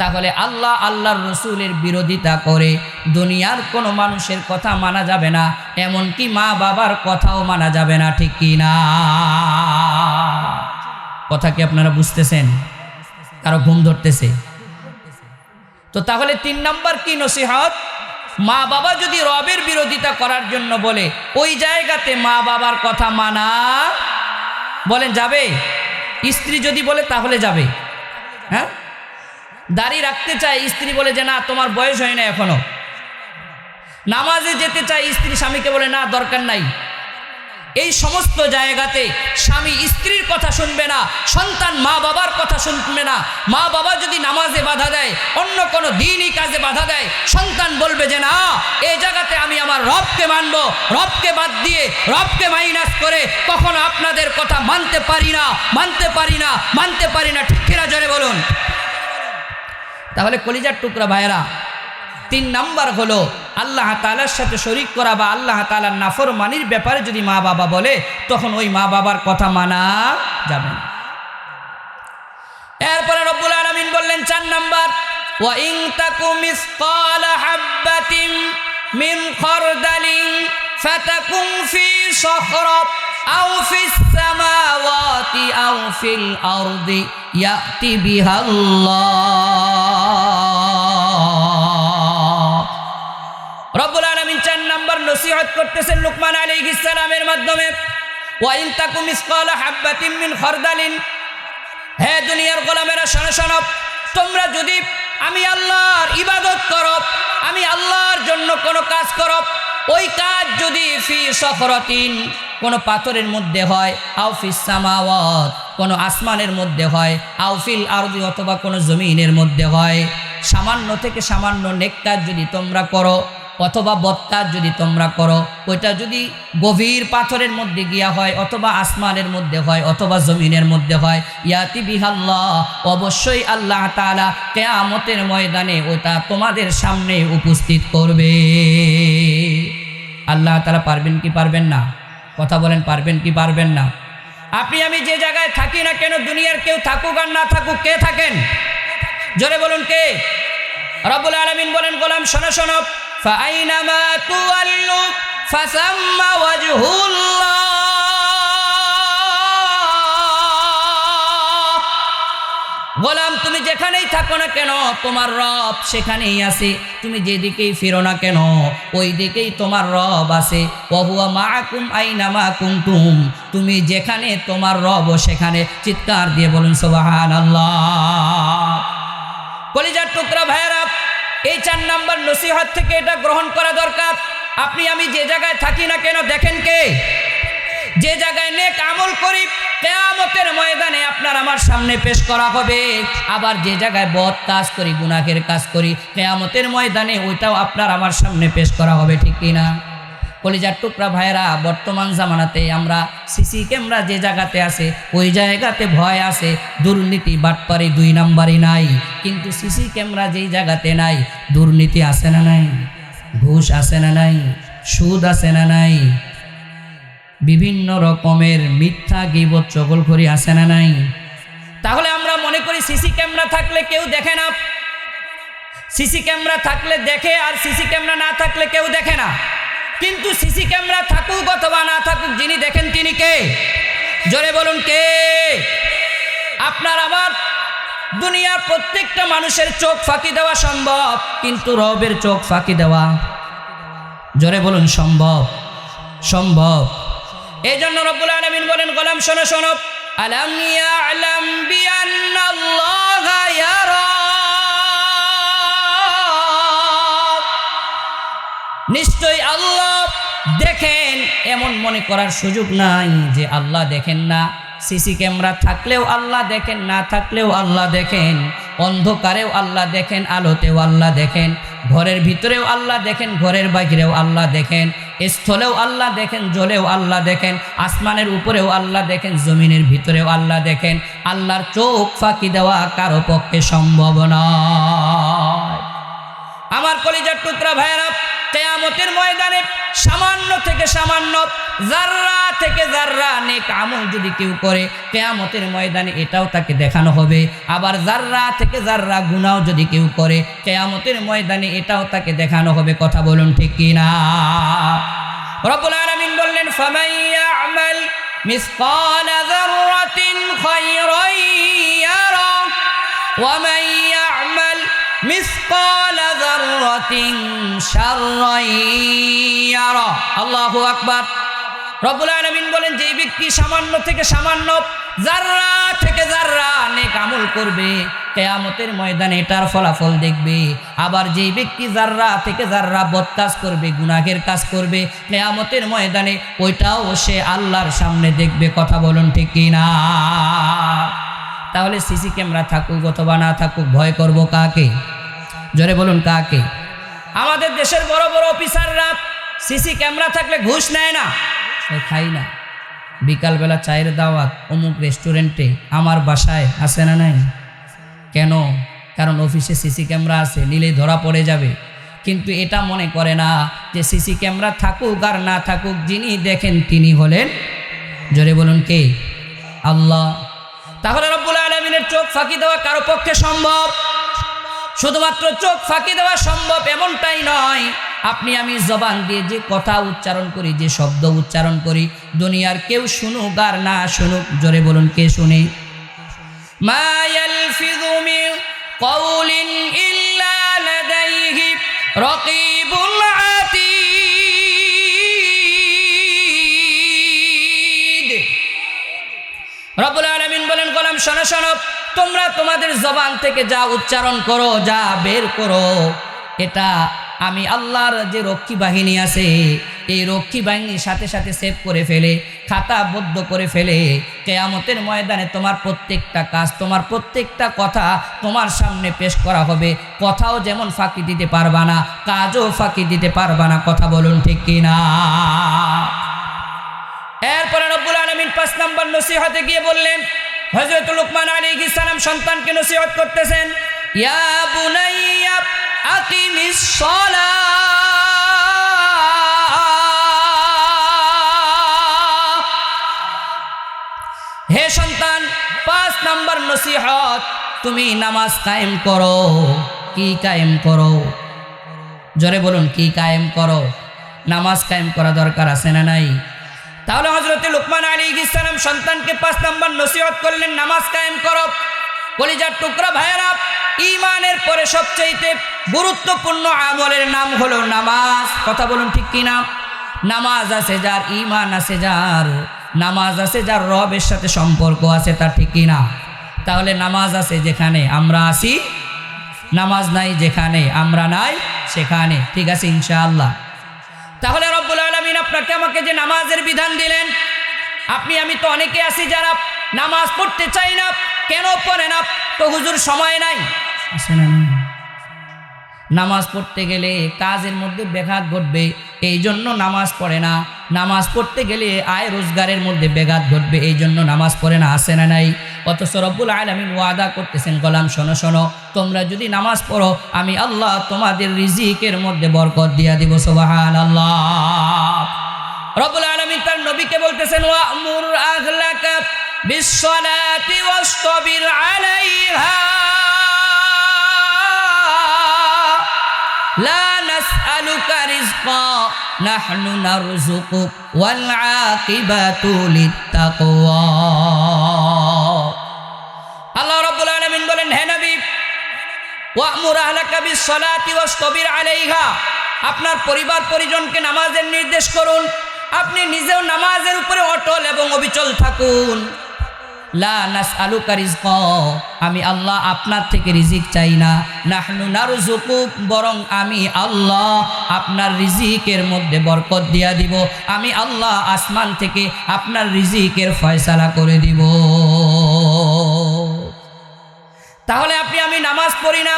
A: তাহলে আল্লাহ আল্লাহর রসুলের বিরোধিতা করে দুনিয়ার কোনো মানুষের কথা মানা যাবে না, এমনকি মা বাবার কথাও মানা যাবে না, ঠিক কি না? কথা কি আপনারা বুঝতেছেন? কারো ঘুম ধরতেছে? তো তাহলে 3 নম্বর কি নসিহত? মা বাবা যদি রবের বিরোধিতা করার জন্য বলে, ওই জায়গাতে মা বাবার কথা মানা বলেন যাবে? স্ত্রী যদি বলে তাহলে যাবে। হ্যাঁ, দাড়ি রাখতে চায়, স্ত্রী বলে যে না তোমার বয়স হয় না এখনো। নামাজে যেতে চায়, স্ত্রী স্বামীকে বলে না দরকার নাই। এই সমস্ত জায়গাতে স্বামী স্ত্রীর কথা শুনবে না, সন্তান মা বাবার কথা শুনবে না। মা বাবা যদি নামাজে বাধা দেয়, অন্য কোনো দিনই কাজে বাধা দেয়, সন্তান বলবে যে না, এই জায়গাতে আমি আমার রবকে মানব, রবকে বাদ দিয়ে, রবকে মাইনাস করে কখনো আপনাদের কথা মানতে পারি না, মানতে পারি না, মানতে পারি না। ঠিক কিনা জোরে বলুন। তাহলে কলিজার টুকরা ভাইয়েরা, 3 নাম্বার হলো আল্লাহ তাআলার সাথে শরীক করা বা আল্লাহ তাআলার নাফরমানির ব্যাপারে যদি মা বাবা বলে, তখন ওই মা বাবার কথা মানা যাবে না। এরপরে রব্বুল আলামিন বললেন 4 নাম্বার, ওয়া ইন তাকু মিসকালা হাববাতিন মিন খারদালিন ফাতাকুন ফি সখরা আও ফিস সামাওয়াতি আও ফিল আরদি ইয়াতি বিহাল্লাহ। রব্বুল আলামিন 4 নাম্বার নসিহত করতেছেন লুকমান আলাইহিস সালামের মাধ্যমে। ওয়া ইন তাকু মিসকালা হাববাতিন মিন খারদালিন, হে দুনিয়ার গোলামেরা শোনো শোনো, তোমরা যদি আমি আল্লাহর ইবাদত করো, আমি আল্লাহর জন্য কোনো কাজ করো, ওই কাজ যদি ফি সখরাতিন কোনো পাথরের মধ্যে হয়, আও ফিস সামাওয়াত কোনো আসমানের মধ্যে হয়, আও ফিল আরদি অথবা কোনো জমিনের মধ্যে হয়, সামান্য থেকে সামান্য নেক কাজ যদি তোমরা করো অথবা বদ কাজ যদি তোমরা করো, ওইটা যদি গভীর পাথরের মধ্যে গিয়া হয় অথবা আসমানের মধ্যে হয় অথবা জমিনের মধ্যে হয়, ইয়াতি বিহাল্লাহ, অবশ্যই আল্লাহ তাআলা কিয়ামতের ময়দানে ওটা তোমাদের সামনে উপস্থিত করবে। আল্লাহ তাআলা পারবেন কি পারবেন না? কথা বলেন, পারবেন কি পারবেন না? আপনি আমি যে জায়গায় থাকি না কেন, দুনিয়ার কেউ থাকুক আর না থাকুক, কে থাকেন? জোরে বলুন কে? রব্বুল আলামিন বলেন, গোলাম শোনো শোনো, ফাআইনামা তুওয়াল্লু ফাসাম্মা ওয়াজহুল্লাহ। গোলাম তুমি যেখানেই থাকো না কেন, তোমার রব সেখানেই আছে। তুমি যেদিকেই ফিরো না কেন, ওই দিকেই তোমার রব আছে। ওয়া হুয়া মাআকুম আইনামা কুনতুম, তুমি যেখানে তোমার রব সেখানে। চিৎকার দিয়ে বলুন সুবহানাল্লাহ। কলিজার টুকরা ভাইয়েরা, এই 4 নাম্বার নসিহত থেকে এটা গ্রহণ করা দরকার। আপনি আমি যে জায়গায় থাকি না কেন, দেখেন কে যে জায়গায় নেক আমল করি, কিয়ামতের ময়দানে আপনার আমার সামনে পেশ করা হবে। আবার যে জায়গায় বদ কাজ করি, গুনাহের কাজ করি, কিয়ামতের ময়দানে ওইটাও আপনার আমার সামনে পেশ করা হবে। ঠিক কিনা? কলিজার টুকরা ভাইয়েরা, বর্তমান জামানাতে আমরা সিসি ক্যামেরা যে জায়গাতে আছে, ওই জায়গাতে ভয় আছে, দুর্নীতি বাটপারি 2 নাম্বারই নাই। কিন্তু সিসি ক্যামেরা যেই জায়গাতে নাই, দুর্নীতি আছে না নাই? ঘুষ আছে না নাই? সুদ আছে না নাই? বিভিন্ন রকমের মিথ্যা গীবত চগলখড়ি আছে না নাই? তাহলে আমরা মনে করি সিসি ক্যামেরা থাকলে কেউ দেখে না। সিসি ক্যামেরা থাকলে দেখে, আর সিসি ক্যামেরা না থাকলে কেউ দেখে না। কিন্তু সিসি ক্যামেরা থাকুক অথবা না থাকুক, যিনি দেখেন তিনি কে? জোরে বলুন কে? আপনার আমার দুনিয়ার প্রত্যেকটা মানুষের চোখ ফাঁকি দেওয়া সম্ভব, কিন্তু রবের চোখ ফাঁকি দেওয়া, জোরে বলুন, সম্ভব? সম্ভব। এই জন্য রব্বুল আলামিন বলেন, গোলাম শোনো শোনো, আলাম ইয়ালাম বিআন্নাল্লাহা ইয়ারা, নিশ্চয়ই আল্লাহ দেখেন। এমন মনে করার সুযোগ নাই যে আল্লাহ দেখেন না। সিসি ক্যামেরা থাকলেও আল্লাহ দেখেন, না থাকলেও আল্লাহ দেখেন। অন্ধকারেও আল্লাহ দেখেন, আলোতেও আল্লাহ দেখেন। ঘরের ভিতরেও আল্লাহ দেখেন, ঘরের বাইরেও আল্লাহ দেখেন। স্থলেও আল্লাহ দেখেন, জলেও আল্লাহ দেখেন। আসমানের উপরেও আল্লাহ দেখেন, জমিনের ভিতরেও আল্লাহ দেখেন। আল্লাহর চোখ ফাঁকি দেওয়া কারো পক্ষে সম্ভব নয়। আমার কলিজার টুকরা ভাইয়েরা, কিয়ামতের ময়দানে সামান্য থেকে সামান্য, জাররা থেকে জাররা নেক আমল যদি কেউ করে, কিয়ামতের ময়দানে এটাও তাকে দেখানো হবে। আবার জাররা থেকে জাররা গুনাহ যদি কেউ করে, কিয়ামতের ময়দানে এটাও তাকে দেখানো হবে। কথা বলুন ঠিক কি না? রব্বুল আলামিন বললেন, ফামান ইয়া'মাল মিসকালা যাররাতিন খায়রান ইয়ারা ওয়া মান ইয়া'মাল মিসকালা যাররাতিন শাররান ইয়ারা। আল্লাহু আকবার। রব্বুল আলামিন বলেন যেই ব্যক্তি সামান্য থেকে সামান্য, জাররা থেকে জাররা নেক আমল করবে, কিয়ামতের ময়দানে এটার ফলাফল দেখবে। আবার যেই ব্যক্তি জাররা থেকে জাররা বদ কাজ করবে, গুনাহের কাজ করবে, কিয়ামতের ময়দানে ওইটাও সে আল্লাহর সামনে দেখবে। কথা বলুন ঠিক কি না? তাহলে সিসি ক্যামেরা থাকুক অথবা না থাকুক, ভয় করব কাকে? জোরে বলুন কাকে? আমাদের দেশের বড় বড় অফিসাররা সিসি ক্যামেরা থাকলে ঘুষ নেয় না, খাই না। বিকালবেলা চায়ের দাওয়াত অমুক রেস্টুরেন্টে, আমার বাসায় আছে না নাই? কেন? কারণ অফিসে সিসি ক্যামেরা আছে, নিলেই ধরা পড়ে যাবে। কিন্তু এটা মনে করে না যে সিসি ক্যামেরা থাকুক আর না থাকুক, যিনি দেখেন তিনি হলেন, জোরে বলুন কে? আল্লাহ। তাহলে রব্বুল আলামিনের চোখ ফাঁকি দেওয়া কারো পক্ষে সম্ভব? শুধুমাত্র চোখ ফাঁকি দেওয়া সম্ভব এমনটাই নয়, আপনি আমি জবান দিয়ে যে কথা উচ্চারণ করি, যে শব্দ উচ্চারণ করি, দুনিয়ার কেউ শুনুক আর না শুনুক, জোরে বলুন কে শুনে? মা ইয়ালফিযু মিন কাওলিন ইল্লা লাদাইহি রাকীবুন আতীদ। রব্বুল আলামিন বলেন, গোলাম শোনো শোনো, তোমরা তোমাদের জবান থেকে যা উচ্চারণ করো, যা বের করো, এটা আমি আল্লাহর যে রক্ষী বাহিনী আছে, এই রক্ষী বাহিনীর সাথে সাথে সেভ করে ফেলে, খাতাবদ্ধ করে ফেলে। কিয়ামতের ময়দানে তোমার প্রত্যেকটা কাজ, তোমার প্রত্যেকটা কথা তোমার সামনে পেশ করা হবে। কথাও যেমন ফাঁকি দিতে পারবা না, কাজও ফাঁকি দিতে পারবা না। কথা বলুন ঠিক কিনা? এরপরে রব্বুল আলামিন 5 নম্বর নসিহতে গিয়ে বললেন, হযরত লুকমান আলাইহিস সালাম সন্তানকে নসিহত করতেছেন, ইয়া বুনাইয়া আকিমিস সালাহ, হে সন্তান 5 নম্বর নসিহত, তুমি নামাজ কায়েম করো। কি কায়েম করো? জোরে বলুন, কি কায়েম করো? নামাজ কায়েম করা দরকার আছে না নাই? তাহলে হযরত লুকমান আলাইহিস সালাম সন্তানকে 5 নম্বর নসিহত করলেন, নামাজ কায়েম করো। কলিজার টুকরা ভাইয়েরা, ঈমানের পরে সবচেয়ে গুরুত্বপূর্ণ আমলের নাম হলো নামাজ। কথা বলুন ঠিক কিনা? নামাজ আছে যার, ঈমান আছে যার, নামাজ আছে যার, রবের সাথে সম্পর্ক আছে তার, ঠিক কিনা? তাহলে নামাজ আছে যেখানে আমরা আছি, নামাজ নাই যেখানে আমরা নাই সেখানে, ঠিক আছে ইনশাআল্লাহ। তাহলে রব্বুল আলামিন আপনাকে আমাকে যে নামাজের বিধান দিলেন, আপনি আমি তো অনেকে আছি যারা নামাজ পড়তে চাই না। কেন পড়ে না? তো হুজুর সময় নাই, আছে না? নামাজ পড়তে গেলে কাজের মধ্যে ব্যাঘাত ঘটবে, এই জন্য নামাজ পড়ে না। নামাজ পড়তে গেলে আয় রোজগারের মধ্যে ব্যাঘাত ঘটবে, এই জন্য নামাজ পড়ে না, আছে না নাই? অথচ রব্বুল আলামিন ওয়াদা করতেছেন, গোলাম শোনো শোনো, তোমরা যদি নামাজ পড়ো, আমি আল্লাহ তোমাদের রিজিকের মধ্যে বরকত দিয়া দিব। সুবহানাল্লাহ। রব্বুল আলামিন তার নবীকে বলতেছেন, ওয়া'মুর আহলাকা বিস-সালাতি ওয়াসতাবির আলাইহা লা নাসআলুকা রিজকা নাহনু নারযুকুক ওয়াল আকিবাতু লিত-তাকওয়া। আল্লাহ রাব্বুল আলামিন বলেন, হে নবী, ওয়া'মুর আহলাকা বিস-সালাতি ওয়াসতাবির আলাইহা, আপনার পরিবার পরিজনকে নামাজের নির্দেশ করুন, আপনি নিজেও নামাজের উপরে অটল এবং অবিচল থাকুন। লা নাসআলুকা রিজকা, আমি আল্লাহ আপনার থেকে রিজিক চাই না। নাহনু নারযুকুক, বরং আমি আল্লাহ আপনার রিজিকের মধ্যে বরকত দিয়া দিব। আমি আল্লাহ আসমান থেকে আপনার রিজিকের ফয়সালা করে দিব। তাহলে আপনি আমি নামাজ পড়ি না,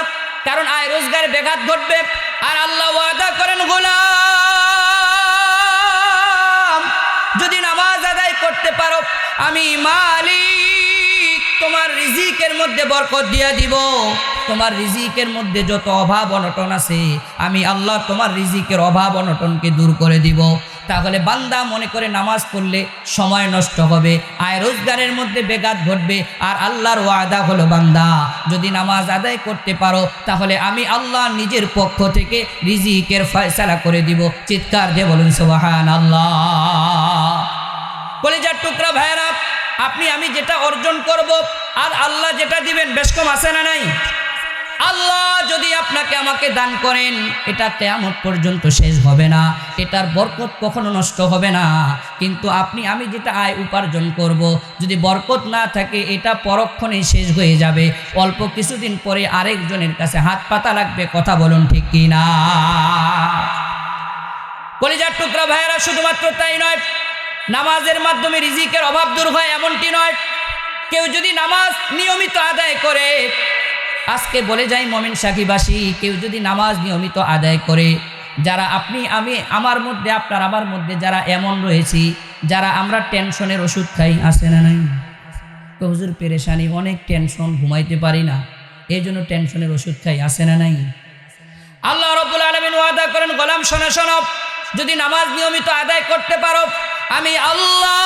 A: কারণ আয় রোজগারে ব্যাঘাত ঘটবে। আর আল্লাহ ওয়াদা করেন, গোলাম যদি নামাজ আদায় করতে পারো, আমি মালিক তোমার রিজিকের মধ্যে বরকত দিয়া দিব। তোমার রিজিকের মধ্যে যত অভাব অনটন আছে, আমি আল্লাহ তোমার রিজিকের অভাব অনটনকে দূর করে দিব। তাহলে বান্দা মনে করে নামাজ পড়লে সময় নষ্ট হবে, আয় রোজগারের মধ্যে ব্যাঘাত ঘটবে। আর আল্লাহর ওয়াদা হলো, বান্দা যদি নামাজ আদায় করতে পারো, তাহলে আমি আল্লাহ নিজের পক্ষ থেকে রিজিকের ফয়সালা করে দিব। চিৎকার দিয়ে বলুন সুবহানাল্লাহ। কলিজার টুকরা ভাইরা, আপনি আমি যেটা অর্জন করব আর আল্লাহ যেটা দিবেন, বেশ কম আছে না নাই? আল্লাহ যদি আপনাকে আমাকে দান করেন, এটা কিয়ামত পর্যন্ত শেষ হবে না, এটার বরকত কখনো নষ্ট হবে না। কিন্তু আমি যেটা আয় উপার্জন করব, যদি বরকত না থাকে এটা পরক্ষণেই শেষ হয়ে যাবে, অল্প কিছুদিন পরে আরেকজনের কাছে হাত পাতা লাগবে। কথা বলুন ঠিক কি না? কলিজার টুকরা ভাইয়েরা, শুধুমাত্র তাই নয়, নামাজের মাধ্যমে রিজিকের অভাব দূর হয় এমনটি নয়। কেউ যদি নামাজ নিয়মিত আদায় করে, আজকে বলে যাই মমিন সাকিবাসী, কেউ যদি নামাজ নিয়মিত আদায় করে, যারা আমি আমার মধ্যে আপনার আমার মধ্যে যারা এমন রয়েছি, যারা আমরা টেনশনের ওষুধ খাই, আছে না নাই? তো হুজুর পেরেশানি, অনেক টেনশন, ঘুমাইতে পারি না, এই জন্য টেনশনের ওষুধ খাই, আছে না নাই? আল্লাহ রাব্বুল আলামিন ওয়াদা করেন, গোলাম শোনো শোনো, যদি নামাজ নিয়মিত আদায় করতে পারো, আমি আল্লাহ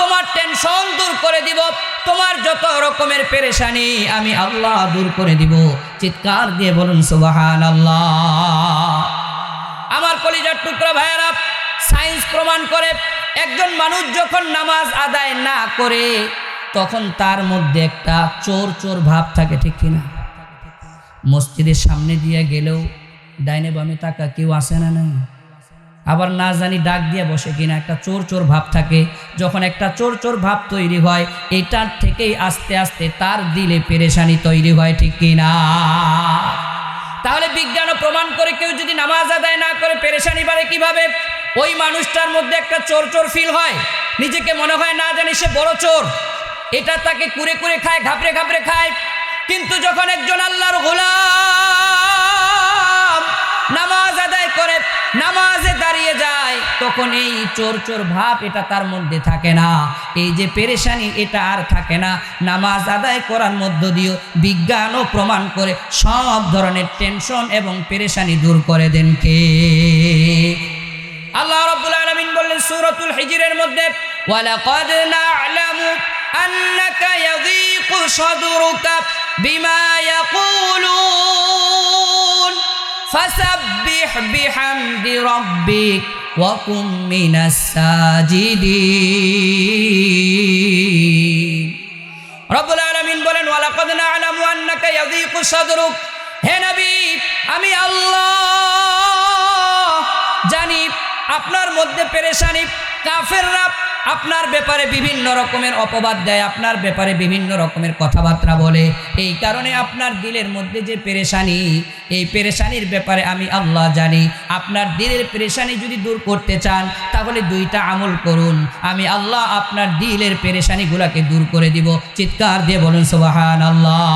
A: তোমার টেনশন দূর করে দিব, তোমার যত রকমের পেরেশানি আমি আল্লাহ দূর করে দিব। চিৎকার দিয়ে বলুন সুবহানাল্লাহ। আমার কলিজার টুকরা ভাইয়েরা, সায়েন্স প্রমাণ করে একজন মানুষ যখন নামাজ আদায় না করে, তখন তার মধ্যে একটা চোর চোর ভাব থাকে, ঠিক কিনা? মসজিদের সামনে দিয়ে গেলেও ডাইনে বামে তাকা, কেউ আসে না নাই? আবার না জানি ডাক দিয়ে বসে কিনা, একটা চোর চোর ভাব থাকে। যখন একটা চোর চোর ভাব তৈরি হয়, এটার থেকেই আস্তে আস্তে তার দিলে পেরেশানি তৈরি হয়, ঠিক কিনা? তাহলে বিজ্ঞানও প্রমাণ করে, কেউ যদি নামাজ আদায় না করে পেরেশানি বাড়ে কিভাবে? ওই মানুষটার মধ্যে একটা চোর চোর ফিল হয়, নিজেকে মনে হয় না জানি সে বড় চোর, এটা তাকে কুরে কুরে খায়, ঘাবড়ে ঘাবড়ে খায়। কিন্তু যখন একজন আল্লাহর গোলাম নামাজ আদায় করে, নামাজে দাঁড়িয়ে যায়, তখন এই চোর চোর ভাব এটা তার মধ্যে থাকে না, এই যে পেরেশানি এটা আর থাকে না। নামাজ আদায় করার মধ্য দিয়েও বিজ্ঞানও প্রমাণ করে সব ধরনের টেনশন এবং পেরেশানি দূর করে দেন কে? আল্লাহ রাব্বুল আলামিন বললেন সূরাতুল হিজরের মধ্যে, ওয়ালাকাদ না'লামু আন্নাকা ইয়াযীকু সাদরুকা বিমা ইয়াকুলুন ফাসাব্বিহ বিহামদি রাব্বিক ওয়া কুম মিনাস সাজিদিন। রব্বুল আলামিন বলেন, ওয়ালাকাদ না'লামু আন্নাকা ইয়াযীকু সাদরুক, হে নবী, আমি আল্লাহ জানি আপনার মধ্যে পেরেশানি। কাফেররা আপনার ব্যাপারে বিভিন্ন রকমের অপবাদ দেয়, আপনার ব্যাপারে বিভিন্ন রকমের কথাবার্তা বলে, এই কারণে আপনার দিলের মধ্যে যে পেরেশানি, এই পেরেশানির ব্যাপারে আমি আল্লাহ জানি। আপনার দিলের পেরেশানি যদি দূর করতে চান, তাহলে দুইটা আমল করুন, আমি আল্লাহ আপনার দিলের পেরেশানিগুলোকে দূর করে দিব। চিৎকার দিয়ে বলুন সুবহানাল্লাহ।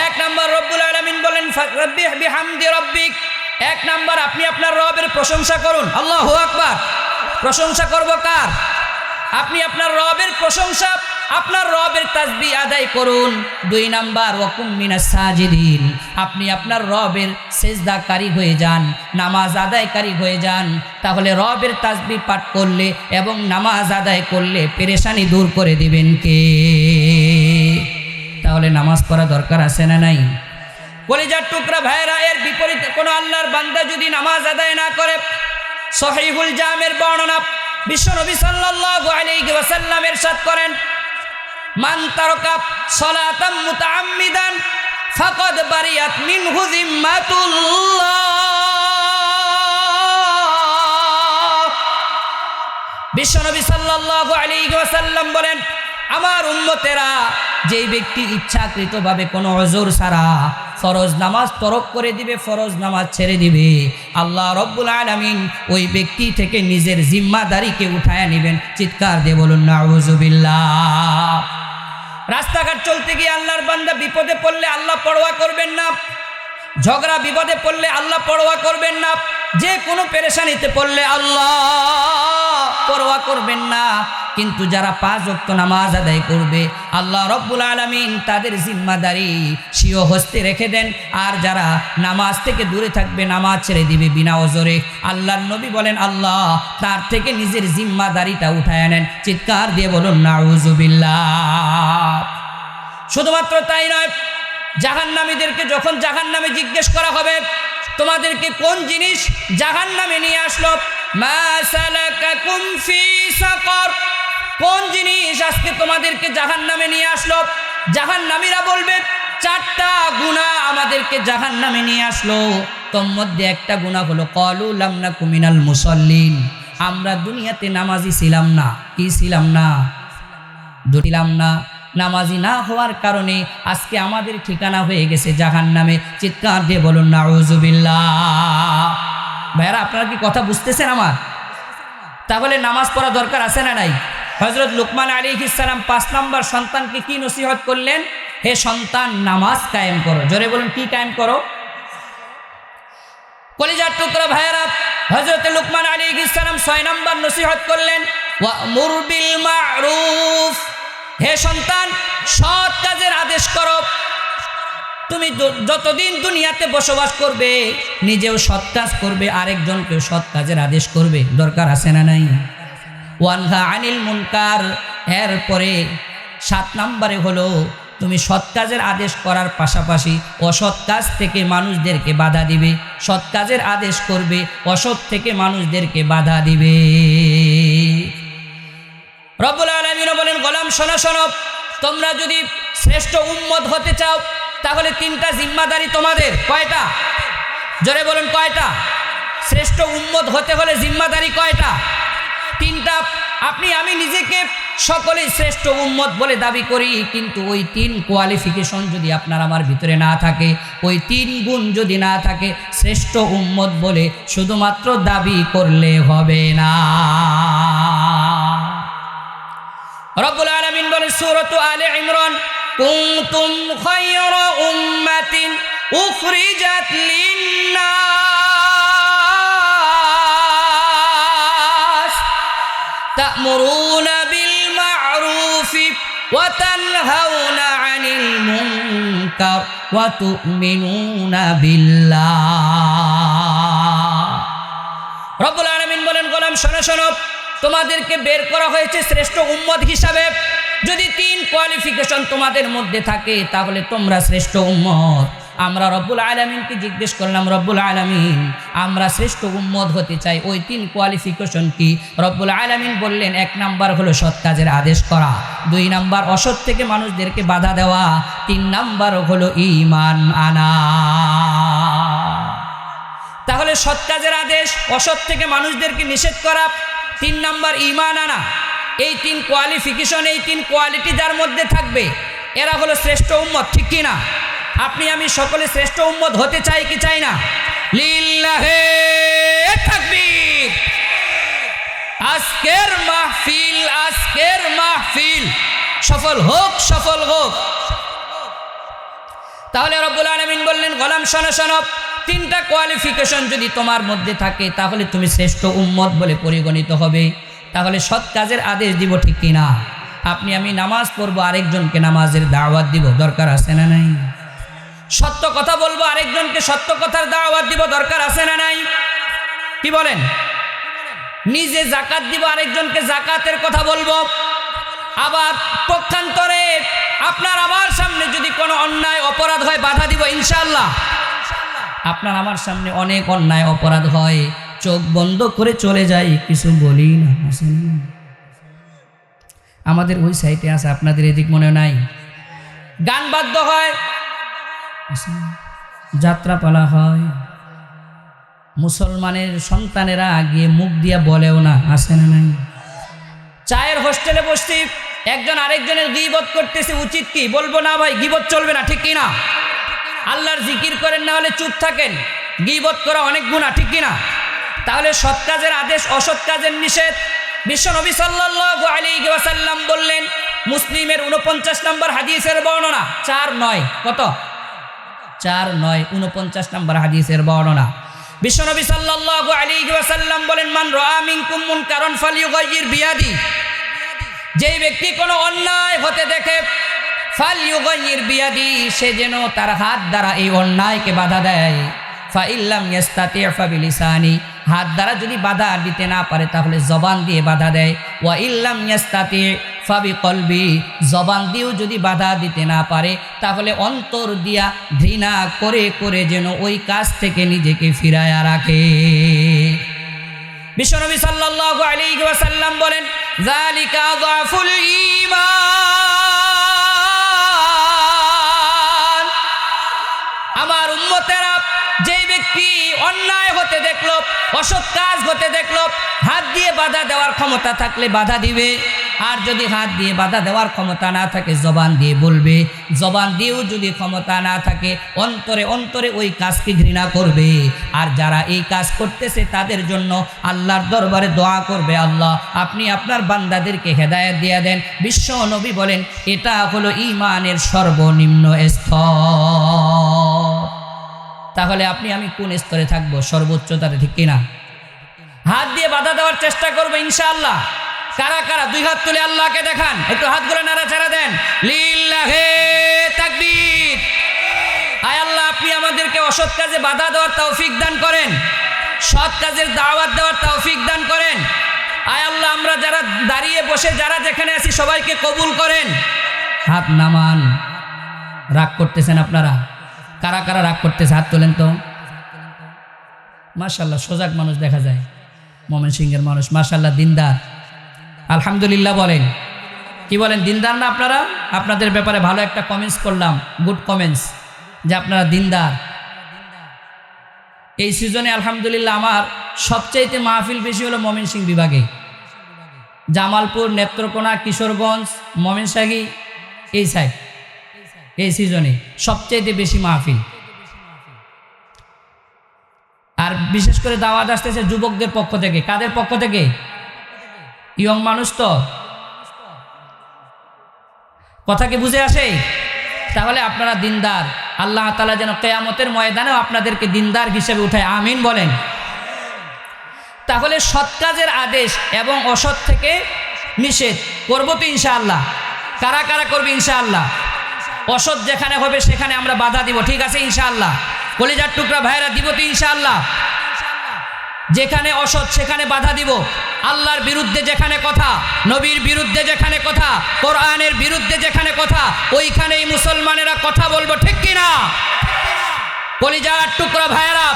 A: এক নম্বর, রব্বুল আলামিন বলেন ফাসাব্বিহ বিহামদি রাব্বিক, এক নম্বর আপনি আপনার রবের প্রশংসা করুন। আল্লাহু আকবার। প্রশংসা করব কার? আপনি আপনার রবের প্রশংসা, আপনার রবের তাসবিহ আদায় করুন। দুই নাম্বার, ওয়া কুম মিনাস সাজিদিন, আপনি আপনার রবের সেজদাকারী হয়ে যান, নামাজ আদায়কারী হয়ে যান। তাহলে রবের তাসবিহ পাঠ করলে এবং নামাজ আদায় করলে পেরেশানি দূর করে দিবেন কে? তাহলে নামাজ পড়া দরকার আছে না নাই? কলিজার টুকরা ভাইরা, এর বিপরীতে কোনো আল্লাহর বান্দা যদি নামাজ আদায় না করে, সহিহুল জামের বর্ণনা, বিশ্বনবী সাল্লাল্লাহু আলাইহি ওয়াসাল্লাম ইরশাদ করেন, মান তারাকা সালাতাম মুতাআম্মিদান ফাকাদ বারিয়াত মিনহু যিম্মাতুল্লাহ। বিশ্বনবী সাল্লাল্লাহু আলাইহি ওয়াসাল্লাম বলেন, আমার উম্মতেরা, যেই ব্যক্তি ইচ্ছাকৃতভাবে কোনো ওযর ছাড়া ফরজ নামাজ তরক করে দিবে, ফরজ নামাজ ছেড়ে দিবে, আল্লাহ রব্বুল আলামিন ওই ব্যক্তি থেকে নিজের জিম্মাদারিকে উঠায় নেবেন। চিৎকার দিয়ে বলুন নাউযুবিল্লাহ। রাস্তাঘাট চলতে গিয়ে আল্লাহর বান্দা বিপদে পড়লে আল্লাহ পরোয়া করবেন না, ঝগড়া বিপদে পড়লে আল্লাহ পরোয়া করবেন না, যে কোনো পেরেশানিতে পড়লে আল্লাহ পরোয়া করবেন না। কিন্তু যারা 5 ওয়াক্ত নামাজ আদায় করবে, আল্লাহ রব্বুল আলামিন তাদের জিম্মাদারি স্বীয় হস্তে রেখে দেন। আর যারা নামাজ থেকে দূরে থাকবে, নামাজ ছেড়ে দিবে বিনা ওজরে, আল্লাহর নবী বলেন আল্লাহ তার থেকে নিজের জিম্মাদারিটা উঠায় নেন। চিৎকার দিয়ে বলুন নাউযুবিল্লাহ। শুধুমাত্র তাই নয়, জাহান্নামীদেরকে যখন জাহান্নামে জিজ্ঞেস করা হবে, তোমাদেরকে কোন জিনিস জাহান্নামে নিয়ে আসলো, মা সালাকাকুম ফি সাকার, কোন জিনিস আজকে তোমাদেরকে জাহান্নামে নিয়ে আসলো? জাহান্নামীরা বলবে, 4টা গুনাহ আমাদেরকে জাহান্নামে নিয়ে আসলো। তোর মধ্যে একটা গুনাহ হলো ক্বালু লাম নাকু মিনাল মুসাল্লিন, আমরা দুনিয়াতে নামাজি ছিলাম না। কি ছিলাম না? ছিলাম না। নামাজি না হওয়ার কারণে আজকে আমাদের ঠিকানা হয়ে গেছে জাহান্নামে। চিৎকার দিয়ে বলুন নাউযুবিল্লাহ। ভাইরা, আপনারা কি কথা বুঝতেছেন আমার? তাহলে নামাজ পড়া দরকার আছে না নাই? হযরত লুকমান আলাইহিস সালাম 5 নম্বর সন্তানকে কি নসিহত করলেন? হে সন্তান, নামাজ কায়েম করো। জোরে বলুন, কি কায়েম করো? কলিজার টুকরা ভাইরা, হযরত লুকমান আলাইহিস সালাম 6 নম্বর নসিহত করলেন, ওয়া'মুর বিল মা'রুফ। হে সন্তান, সৎ কাজের আদেশ করো। তুমি যতদিন দুনিয়াতে বসবাস করবে নিজেও সৎ কাজ করবে, আরেকজনকেও সৎ কাজের আদেশ করবে। দরকার আছে না নাই? ওয়ানহা আনিল মুনকার। এরপরে 7 নম্বরে হলো তুমি সৎ কাজের আদেশ করার পাশাপাশি অসৎ কাজ থেকে মানুষদেরকে বাধা দিবে। সৎ কাজের আদেশ করবে, অসৎ থেকে মানুষদেরকে বাধা দিবে। রব্বুল আলামিন বলেন, গোলাম শোনো শোনো, তোমরা যদি শ্রেষ্ঠ উম্মত হতে চাও তাহলে 3টা জিম্মাদারি তোমাদের। কয়টা? জোরে বলুন, কয়টা? শ্রেষ্ঠ উম্মত হতে হলে জিম্মাদারি কয়টা? 3টা। আপনি আমি নিজেকে সকলেই শ্রেষ্ঠ উম্মত বলে দাবি করি, কিন্তু ওই 3 কোয়ালিফিকেশন যদি আপনার আমার ভিতরে না থাকে, ওই 3 গুণ যদি না থাকে, শ্রেষ্ঠ উম্মত বলে শুধুমাত্র দাবি করলে হবে না। রব্বুল আলামিন বলেন সূরাতু আলে ইমরান, কুনতুম খায়রা উম্মাতিন উখরিজাত লিন-নাস তা'মুরুনা বিল মা'রুফি ওয়া তানহাউনা আনিল মুনকার ওয়া তু'মিনুনা বিল্লাহ। রব্বুল আলামিন বলেন, গোলাম শোনো শোনো, তোমাদেরকে বের করা হয়েছে শ্রেষ্ঠ উম্মত হিসাবে। যদি 3 কোয়ালিফিকেশন তোমাদের মধ্যে থাকে তাহলে তোমরা শ্রেষ্ঠ উম্মত। আমরা রব্বুল আলামিনকে জিজ্ঞেস করলাম, রব্বুল আলামিন, আমরা শ্রেষ্ঠ উম্মত হতে চাই, ওই 3 কোয়ালিফিকেশন কি? রব্বুল আলামিন বললেন, 1 নাম্বার হলো সৎ কাজের আদেশ করা, 2 নাম্বার অসৎ থেকে মানুষদেরকে বাধা দেওয়া, 3 নাম্বার হলো ঈমান আনা। তাহলে সৎ কাজের আদেশ, অসৎ থেকে মানুষদেরকে নিষেধ করা, 3 নাম্বার ঈমান আনা। এই 3 কোয়ালিফিকেশন, এই 3 কোয়ালিটি যার মধ্যে থাকবে এরা হলো শ্রেষ্ঠ উম্মত। ঠিক কি না? আপনি আমি সকলে শ্রেষ্ঠ উম্মত হতে চাই কি চাই না? লিল্লাহে তাকবীর। আজকের মাহফিল সফল হোক, সফল হোক। তাহলে রব্বুল আলামিন বললেন, গোলাম শোনো শোনো, 3টা কোয়ালিফিকেশন যদি তোমার মধ্যে থাকে তাহলে তুমি শ্রেষ্ঠ উম্মত বলে পরিগণিত হবে। তাহলে সৎ কাজের আদেশ দিব, ঠিক কিনা? আপনি আমি নামাজ পড়বো, আরেকজনকে নামাজের দাওয়াত দিব, দরকার আছে না নাই? সত্য কথা বলবো, আরেকজনকে সত্য কথার দাওয়াত দিব, দরকার আছে না নাই? কি বলেন? নিজে যাকাত দিব, আরেকজনকে যাকাতের কথা বলবো। আবার পক্ষান্তরে আপনার আমার সামনে যদি কোনো অন্যায় অপরাধ হয় বাধা দিব ইনশাআল্লাহ। আপনার আমার সামনে অনেক অন্যায় অপরাধ হয়, চোখ বন্ধ করে চলে যাই, কিছু বলি না। আমাদের ওই সাইটে আছে, আপনাদের এদিক মনে নাই? গান বাদ্য হয়, যাত্রাপালা হয়, মুসলমানের সন্তানেরা গিয়ে মুখ দিয়া বলেও না, আছে না নাই? চায়ের হোস্টেলে বসছি, একজন আরেকজনের গীবত করতেছে, উচিত কি? বলবো না ভাই, গীবত চলবে না, ঠিক কিনা? আল্লাহর জিকির করেন, না হলে চুপ থাকেন। গীবত করা অনেক গুনাহ, ঠিক কিনা? তাহলে সৎ কাজের আদেশ, অসৎ কাজের নিষেধ। বিশ্বনবী সাল্লাল্লাহু আলাইহি ওয়াসাল্লাম বললেন, মুসলিমের 49 নম্বর হাদিসের বর্ণনা, 4-9 কত? 4-9 49 নম্বর হাদিসের বর্ণনা। বিশ্বনবী সাল্লাল্লাহু আলাইহি ওয়াসাল্লাম বলেন, মান রাআ মিনকুম মুনকারান ফালইউগাইয়ির বিয়াদি। যেই ব্যক্তি কোনো অন্যায় হতে দেখে, ফালইউগাইয়ির বিয়াদি, সে যেন তার হাত দ্বারা এই অন্যায়কে বাধা দেয়। ফাইল্লাম ইয়াস্তাতি' ফাবিলিসানি, হাত দ্বারা যদি বাধা দিতে না পারে তাহলে জবান দিয়ে বাধা দেয়। ওয়া ইল্লাম ইয়াস্তাতি' ফাবিকলবি, জবান দিয়েও যদি বাধা দিতে না পারে তাহলে অন্তর দিয়া ঘৃণা করে করে যেন ওই কাজ থেকে নিজেকে ফিরায়া রাখে। বিশ্বনবী সাল্লাল্লাহু আলাইহি ওয়াসাল্লাম বলেন, যালিকা আযাফুল ঈমান। উম্মতেরা, যেই ব্যক্তি অন্যায় হতে দেখলো, অসৎ কাজ হতে দেখলো, হাত দিয়ে বাধা দেওয়ার ক্ষমতা থাকলে বাধা দিবে, আর যদি হাত দিয়ে বাধা দেওয়ার ক্ষমতা না থাকে জবান দিয়ে বলবে, জবান দিয়েও যদি ক্ষমতা না থাকে অন্তরে অন্তরে ওই কাজকে ঘৃণা করবে। আর যারা এই কাজ করতেছে তাদের জন্য আল্লাহর দরবারে দোয়া করবে, আল্লাহ আপনি আপনার বান্দাদেরকে হেদায়েত দিয়ে দেন। বিশ্ব নবী বলেন এটা হলো ঈমানের সর্বনিম্ন স্তর। তাহলে আপনি আমি কোন স্তরে থাকবো? সর্বোচ্চতাতে, ঠিক কিনা? হাত দিয়ে বাধা দেওয়ার চেষ্টা করবো ইনশাআল্লাহ। কারা কারা দুই হাত তুলে আল্লাহকে দেখান, একটু হাতগুলো নাড়াচাড়া দেন। লিল্লাহে তাকবীর। আয় আল্লাহ, আপনি আমাদেরকে অসৎ কাজে বাধা দেওয়ার তৌফিক দান করেন, সৎ কাজের দাওয়াত দেওয়ার তৌফিক দান করেন। আয় আল্লাহ, আমরা যারা দাঁড়িয়ে বসে যারা যেখানে আছি সবাইকে কবুল করেন। হাত নামান। রাগ করতেছেন আপনারা? কারা কারা রাগ করতেছে হাত তোলেন তো। মাশাআল্লাহ, সজাগ মানুষ দেখা যায়, ময়মনসিংহের মানুষ মাশাআল্লাহ, দিনদার। আলহামদুলিল্লাহ বলেন। কি বলেন, দিনদার না আপনারা? আপনাদের ব্যাপারে ভালো একটা কমেন্টস করলাম, গুড কমেন্টস, যে আপনারা দিনদার। এই সিজনে আলহামদুলিল্লাহ আমার সবচাইতে মাহফিল বেশি হলো ময়মনসিংহ বিভাগে, জামালপুর, নেত্রকোনা, কিশোরগঞ্জ, ময়মনসিংহ, এই সাইড। এই সিজনে সবচাইতে বেশি মাহফিল। আর বিশেষ করে দাওয়াত আসতেছে যুবকদের পক্ষ থেকে। কাদের পক্ষ থেকে? ইয়ং মানুষ তো। কথা কি বুঝে আসে? তাহলে আপনারা দিনদার। আল্লাহ তাআলা যেন কিয়ামতের ময়দানেও আপনাদেরকে দিনদার হিসেবে উঠায়, আমিন বলেন। তাহলে সৎ কাজের আদেশ এবং অসৎ থেকে নিষেধ করব তো ইনশাআল্লাহ। কারা কারা করবে ইনশাআল্লাহ? অসৎ যেখানে হবে সেখানে আমরা বাধা দিব, ঠিক আছে ইনশাআল্লাহ? কলিজার টুকরা ভাইরা দিব তো ইনশাআল্লাহ? যেখানে অসৎ সেখানে বাধা দিব। আল্লাহর বিরুদ্ধে যেখানে কথা, নবীর বিরুদ্ধে যেখানে কথা, কোরআনের বিরুদ্ধে যেখানে কথা, ওইখানেই মুসলমানেরা কথা বলবো, ঠিক কিনা? কলিজার টুকরা ভাইরা,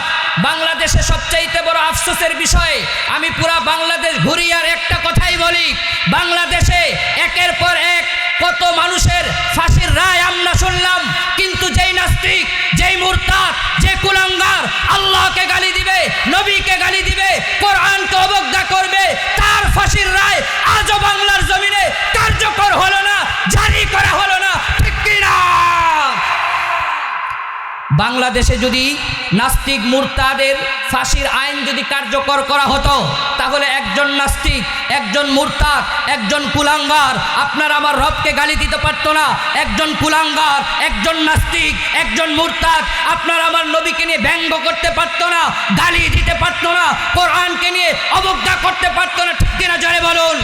A: বাংলাদেশে সবচাইতে বড় আফসোসের বিষয়, আমি পুরা বাংলাদেশ ঘুরি আর একটা কথাই বলি, বাংলাদেশে একের পর এক কত মানুষের ফাঁসির রায় আমরা শুনলাম, কিন্তু যেই নাস্তিক, যেই মুরতাদ, যে কুলাঙ্গার আল্লাহকে গালি দিবে, নবীকে গালি দিবে, কোরআনকে অবজ্ঞা করবে, তার ফাঁসির রায় আজও বাংলার জমিনে কার্যকর হলো না, জারি করা হলো না, ঠিক কিনা? বাংলাদেশে যদি নাস্তিক মুরতাদের ফাঁসির আইন যদি কার্যকর করা হতো, তাহলে একজন নাস্তিক, একজন মুরতাদ, একজন কুলাঙ্গার আপনার আমার রবকে গালি দিতে পারতো না। একজন কুলাঙ্গার, একজন নাস্তিক, একজন মুরতাদ আপনার আমার নবীকে নিয়ে ব্যঙ্গ করতে পারতো না, গালি দিতে পারতো না, কোরআনকে নিয়ে অবজ্ঞা করতে পারতো না, ঠিক কিনা জোরে বলুন।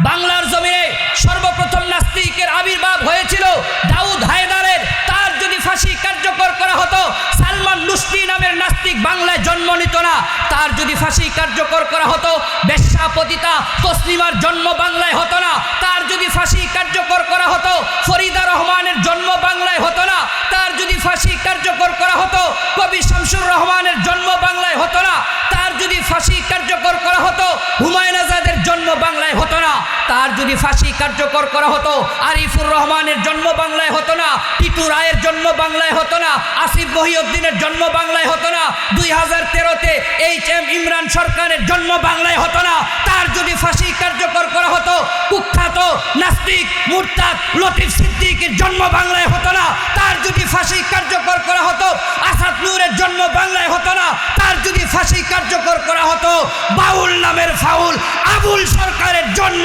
A: বাংলার জমিনে সর্বপ্রথম নাস্তিকের আবির্ভাব হয়েছিল দাউদ হায়দারের। তার যদি ফাঁসি কার্যকর করা হতো, সালমান রুশদি নামের নাস্তিক বাংলায় জন্ম নিত না। তার যদি ফাঁসি কার্যকর করা হতো, বেশ্যাপতিতা তসলিমার জন্ম বাংলায় হতো না। তার যদি ফাঁসি কার্যকর করা হতো, ফরিদা রহমানের জন্ম বাংলায় হতো না। তার যদি ফাঁসি কার্যকর করা হতো, কবি শামসুর রহমানের জন্ম বাংলায় হতো না। তার যদি ফাঁসি কার্যকর করা হতো, হুমায়ুন আজাদের জন্ম বাংলায় হতো না। তার যদি ফাঁসি কার্যকর করা হতো, আরিফুর রহমানের জন্ম বাংলায় হতো না। টিটু রায়ের জন্ম বাংলায় হতো না। আসিফ মহিউদ্দিনের জন্ম বাংলায় হতো না। 2013-তে HM ইমরান সরকারের জন্ম বাংলায় হতো না। তার যদি ফাঁসি কার্যকর করা হতো, কুখ্যাত নাস্তিক মুরতাদ লতিফ সিদ্দিকীর জন্ম বাংলায় হতো না। তার যদি ফাঁসি কার্যকর করা হতো, আসাদ নূরের জন্ম বাংলায় হতো না। তার যদি ফাঁসি কার্যকর করা হতো, বাউল নামের ফাউল আবুল সরকারের জন্ম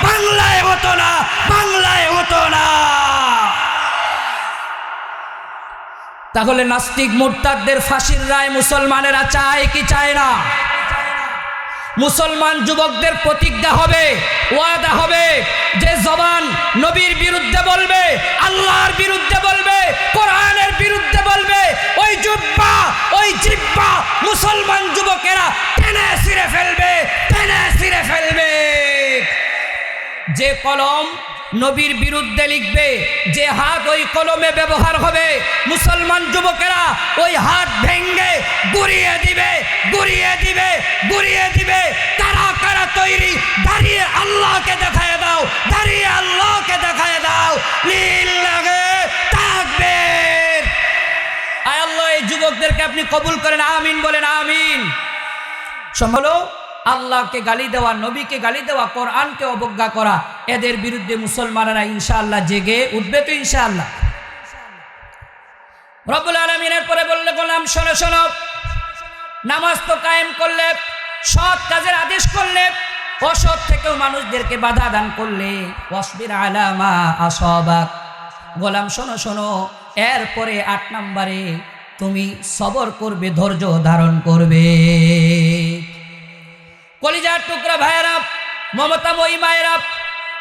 A: বাংলায় হতো না, বাংলায় হতো না। তাহলে নাস্তিক মুরতাদদের ফাঁসির রায় মুসলমানেরা চায় কি চায় না? মুসলমান যুবকদের প্রতিজ্ঞা হবে, ওয়াদা হবে, যে জবান নবীর বিরুদ্ধে বলবে, আল্লাহর বিরুদ্ধে বলবে, কোরআনের বিরুদ্ধে বলবে, ওই জুব্বা, ওই জিব্বা মুসলমান যুবকেরা টেনে ছিঁড়ে ফেলবে, টেনে ছিঁড়ে ফেলবে। যে কলম নবীর বিরুদ্ধে লিখবে, যে হাত ওই কলমে ব্যবহার হবে, মুসলমান যুবকেরা ওই হাত ভেঙ্গে গুড়িয়ে দিবে, গুড়িয়ে দিবে, গুড়িয়ে দিবে। কারা কারা তৈরি? দাঁড়িয়ে আল্লাহকে দেখায় দাও, দাঁড়িয়ে আল্লাহকে দেখায় দাও। লিল্লাহে তাকবীর। যুবকদেরকে আপনি কবুল করেন, আমিন বলেন, আমিন। সম্ভলো আল্লাহকে গালি দেওয়া, নবীকে গালি দেওয়া, কোরআনকে অবজ্ঞা করা, এদের বিরুদ্ধে মুসলমানেরা ইনশাআল্লাহ জেগে উঠবে তো ইনশাআল্লাহ। রব্বুল আলামিনের পরে বললে গোলাম শোনো শোনো, নামাজ তো কায়েম করলে, সৎ কাজের আদেশ করলে, অসৎ থেকেও মানুষদেরকে বাধা দান করলে, ওয়াসবির আলা মা আসাবাক, গোলাম শোনো শোনো, এরপরে 8 নম্বরে তুমি সবর করবে, ধৈর্য ধারণ করবে। কলিজার টুকরা ভাইয়েরা, মমতাময়ী মায়েরা,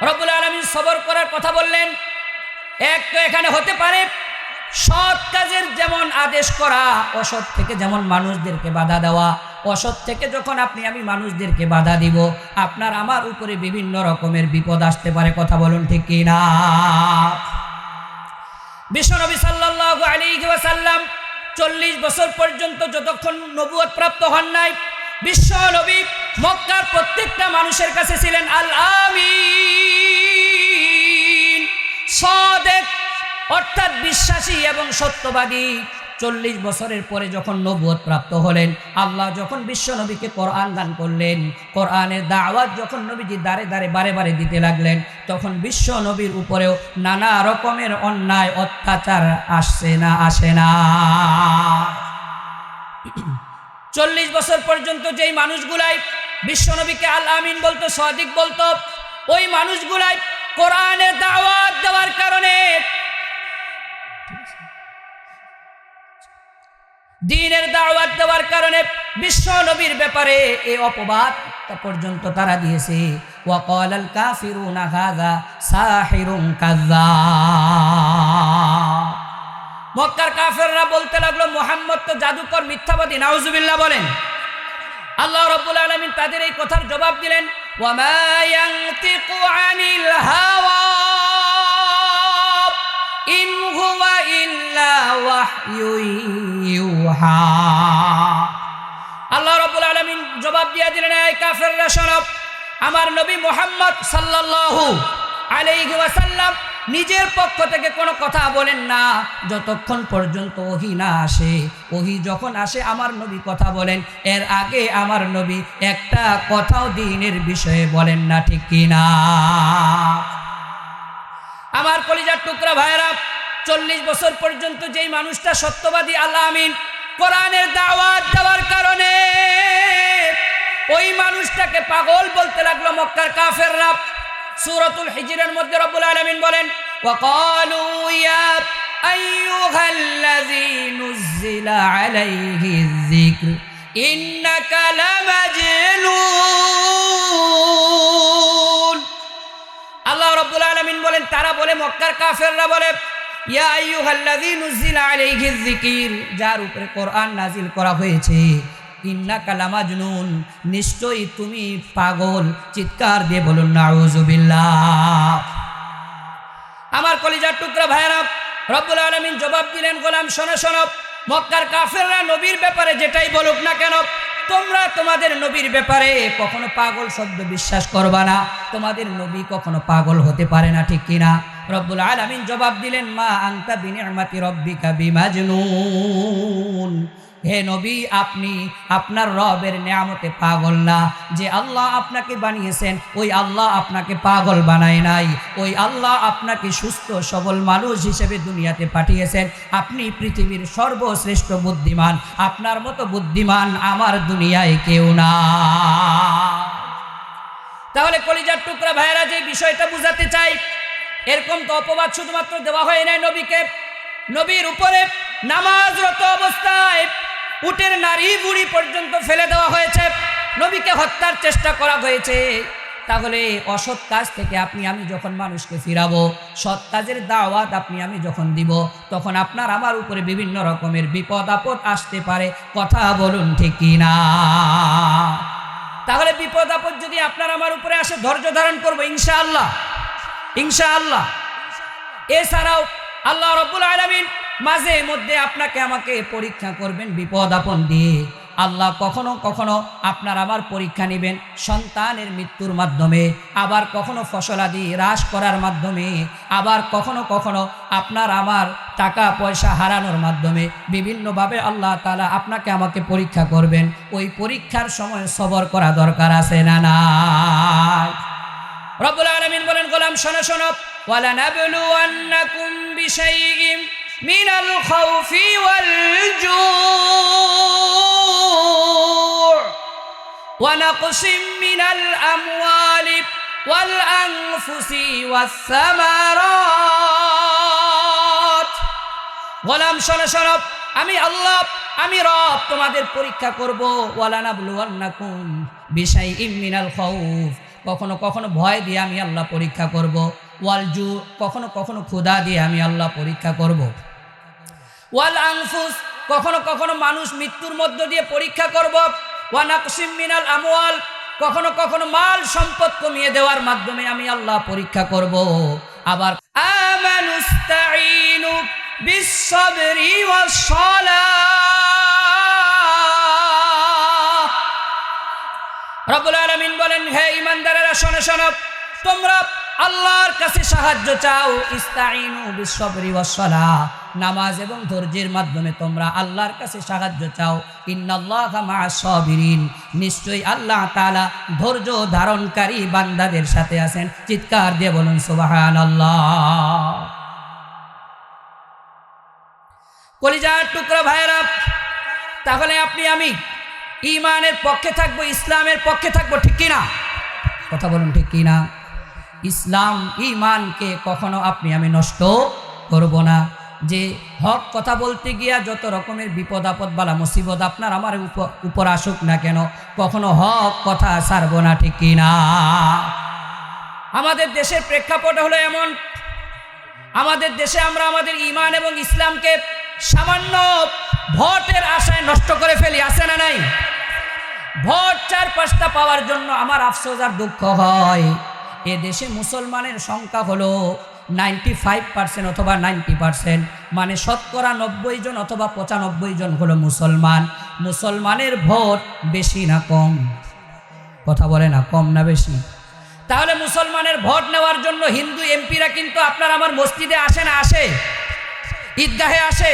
A: রব্বুল আলামিন সবর করার কথা বললেন। এক তো এখানে হতে পারে সৎ কাজের যেমন আদেশ করা, অসৎ থেকে যেমন মানুষদেরকে বাধা দেওয়া। অসৎ থেকে যখন আপনি আমি মানুষদেরকে বাধা দিব, আপনার আমার উপরে বিভিন্ন রকমের বিপদ আসতে পারে। কথা বলুন ঠিক কি না? বিশ্বনবী সাল্লাল্লাহু আলাইহি ওয়াসাল্লাম 40 বছর পর্যন্ত যতক্ষণ নবুয়ত প্রাপ্ত হন নাই, বিশ্বনবী মক্কার প্রত্যেকটা মানুষের কাছে ছিলেন আল আমিন, সাদেক, অর্থাৎ বিশ্বাসী এবং সত্যবাদী। 40 বছরের পরে যখন নবুয়ত প্রাপ্ত হলেন, আল্লাহ যখন বিশ্বনবীকে কোরআন দান করলেন, কোরআনের দাওয়াত যখন নবীজি দাঁড়ে দাঁড়ে বারে বারে দিতে লাগলেন, তখন বিশ্বনবীর উপরেও নানা রকমের অন্যায় অত্যাচার আসে না। 40 বছর পর্যন্ত যেই মানুষগুলাই বিশ্বনবীকে আল আমিন বলতো, সাদিক বলতো, ওই মানুষগুলাই কোরআনের দাওয়াত দেওয়ার কারণে, দ্বীনের দাওয়াত দেওয়ার কারণে বিশ্বনবীর ব্যাপারে এই অপবাদ পর্যন্ত তারা দিয়েছে। ওয়াকালাল কাফিরুনা হাযা সাহিরুন কাযযাব, মক্কার কাফেররা বলতে লাগলো মুহাম্মদ তো জাদুকর, মিথ্যাবাদী। নাউজুবিল্লাহ বলেন। আল্লাহ রাব্বুল আলামিন তাদের এই কথার জবাব দিলেন, ওয়া মা ইয়ানতিকু আনিল হাওয়া ইন হুয়া ইল্লা ওয়াহয়ুন ইউহা। আল্লাহ রাব্বুল আলামিন জবাব দিয়ে দিলেন, এই কাফেররা শোনো, আমার নবী মুহাম্মদ সাল্লাল্লাহু আলাইহি ওয়াসাল্লাম নিজের পক্ষ থেকে কোনো কথা বলেন না যতক্ষণ পর্যন্ত ওহী না আসে। ওহী যখন আসে আমার নবী কথা বলেন, এর আগে আমার নবী একটা কথাও দ্বীনের বিষয়ে বলেন না, ঠিক কি না? আমার কলিজার টুকরা ভাইরা, 40 বছর পর্যন্ত যেই মানুষটা সত্যবাদী, আল্লাহ আমিন, কোরআনের দাওয়াত দেওয়ার কারণে ওই মানুষটাকে পাগল বলতে লাগলো মক্কার কাফেররা। সূরাতুল হিজরের মধ্যে রব্বুল আলামিন বলেন, ওয়াকালু ইয়া আইয়ুহাল্লাযী নুজ্জিলা আলাইহিজ যিকর ইন্নাকা লামাজনুন। আল্লাহ রাব্বুল আলামিন বলেন, তারা বলে, মক্কার কাফেররা বলে, ইয়া আইয়ুহাল্লাযী নুজ্জিলা আলাইহিজ যিকর, যার উপরে কোরআন নাজিল করা হয়েছে, ইন্নাকা লামাজনুন, নিশ্চয়ই তুমি পাগল। চিৎকার দিয়ে বলুন নাউযুবিল্লাহ। আমার কলিজার টুকরা ভাইরা, রব্বুল আলামিন জবাব দিলেন, গোলাম শোনো শোনো, মক্কার কাফেররা নবীর ব্যাপারে যেটাই বলুক না কেন, তোমরা তোমাদের নবীর ব্যাপারে কখনো পাগল শব্দ বিশ্বাস করবা না। তোমাদের নবী কখনো পাগল হতে পারে না, ঠিক কিনা? রব্বুল আলামিন জবাব দিলেন, মা আনতা বিনিআমাতি রাব্বিকা বিমাজনুন, হে নবী, আপনি আপনার রবের নেয়ামতে পাগল না। যে আল্লাহ আপনাকে বানিয়েছেন, ওই আল্লাহ আপনাকে পাগল বানায় নাই। ওই আল্লাহ আপনাকে সুস্থ সবল মানুষ হিসেবে দুনিয়াতে পাঠিয়েছেন। আপনি পৃথিবীর সর্বশ্রেষ্ঠ বুদ্ধিমান। আপনার মতো বুদ্ধিমান আমার দুনিয়ায় কেউ না। তাহলে কলিজার টুকরা ভাইয়েরা, যে বিষয়টা বুঝাতে চাই, এরকম তো অপবাদ শুধুমাত্র দেওয়া হয় নাই নবীকে, নবীর উপরে নামাজরত অবস্থায় উটের নারী বুড়ি পর্যন্ত ফেলে দেওয়া হয়েছে, নবীকে হত্যার চেষ্টা করা হয়েছে। তাহলে অসৎ কাজ থেকে আপনি আমি যখন মানুষকে ফিরাবো, সৎ কাজের দাওয়াত আপনি আমি যখন দিব, তখন আপনার আমার উপরে বিভিন্ন রকমের বিপদ আপদ আসতে পারে। কথা বলুন ঠিক কি না? তাহলে বিপদ আপদ যদি আপনার আমার উপরে আসে, ধৈর্য ধারণ করবো ইনশাআল্লাহ, ইনশাআল্লাহ। এছাড়াও আল্লাহ রাব্বুল আলামিন মাঝে মধ্যে আপনাকে আমাকে পরীক্ষা করবেন বিপদ আপদ দিয়ে। আল্লাহ কখনো কখনো আপনার আমার পরীক্ষা নেবেন সন্তানের মৃত্যুর মাধ্যমে, আবার কখনো ফসলাদি হ্রাস করার মাধ্যমে, আবার কখনো কখনো আপনার আমার টাকা পয়সা হারানোর মাধ্যমে বিভিন্নভাবে আল্লাহ তাআলা আপনাকে আমাকে পরীক্ষা করবেন। ওই পরীক্ষার সময় সবর করা দরকার আছে না নাই? রব্বুল আলামিন বলেন, গোলাম শোনো শোনো, ওয়ালা নাবলুওয়ান্নাকুম বিশাইইম মিনাল খাউফি ওয়াল জু' ওয়া নাকসিম মিনাল আমওয়ালি ওয়াল আনফুসি ওয়াস সামারাত। গোলাম শোনো শোনো, আমি আল্লাহ, আমি রব তোমাদের পরীক্ষা করব। ওয়ালা নাবলুওয়ান্নাকুম বিশাইইম মিনাল খাউফ, কখনো কখনো ভয় দিয়ে আমি আল্লাহ পরীক্ষা করব। ওয়াল জু, কখনো কখনো ক্ষুধা দিয়ে আমি আল্লাহ পরীক্ষা করব। ওয়াল আনফুস, কখনো কখনো মানুষ মৃত্যুর মধ্য দিয়ে পরীক্ষা করব। ওয়া নাকসিম মিনাল আমওয়াল, কখনো কখনো মাল সম্পদ কমিয়ে দেওয়ার মাধ্যমে আমি আল্লাহ পরীক্ষা করব। আবার আমানুস্তাঈনু বিস-সাবরি ওয়াস-সালাহ। রব্বুল আলামিন বলেন, হে ঈমানদারেরা শোনো শোনো, তোমরা আল্লাহর কাছে সাহায্য চাও। ইস্তাঈনু বিস-সাবরি ওয়াস-সালাহ, নামাজ এবং ধৈর্যের মাধ্যমে তোমরা আল্লাহর কাছে সাহায্য চাও। ইন্নাল্লাহা মা'আস-সাবিরিন, নিশ্চয়ই আল্লাহ তাআলা ধৈর্য ধারণকারী বান্দাদের সাথে আছেন। চিৎকার দিয়ে বলুন সুবহানাল্লাহ। কলিজার টুকরা ভাইরা, তাহলে আপনি আমি ঈমানের পক্ষে থাকবো, ইসলামের পক্ষে থাকবো, ঠিক কিনা? কথা বলুন ঠিক কিনা? ইসলাম ঈমানকে কখনো আপনি আমি নষ্ট করব না। যে হক কথা বলতে গিয়া যত রকমের বিপদ আপদ বালা মুসিবত আপনার আমার উপর আসুক না কেন, কখনো হক কথা ছাড়বো না, ঠিক কিনা? আমাদের দেশের প্রেক্ষাপট হলো এমন, আমাদের দেশে আমরা আমাদের ঈমান এবং ইসলামকে সামান্য ভোটের আশায় নষ্ট করে ফেলি, আছে না নাই? ভোট 4-5টা পাওয়ার জন্য আমার আফসোস আর দুঃখ হয়। এ দেশে মুসলমানের সংখ্যা হলো 95% অথবা 90%, মানে শতকরা 90 জন অথবা 95 জন হলো মুসলমান। মুসলমানের ভোট বেশি না কম? কথা বলে না, কম না বেশি? তাহলে মুসলমানের ভোট নেওয়ার জন্য হিন্দু এমপিরা কিন্তু আপনার আমার মসজিদে আসে না? আসে, ঈদগাহে আসে।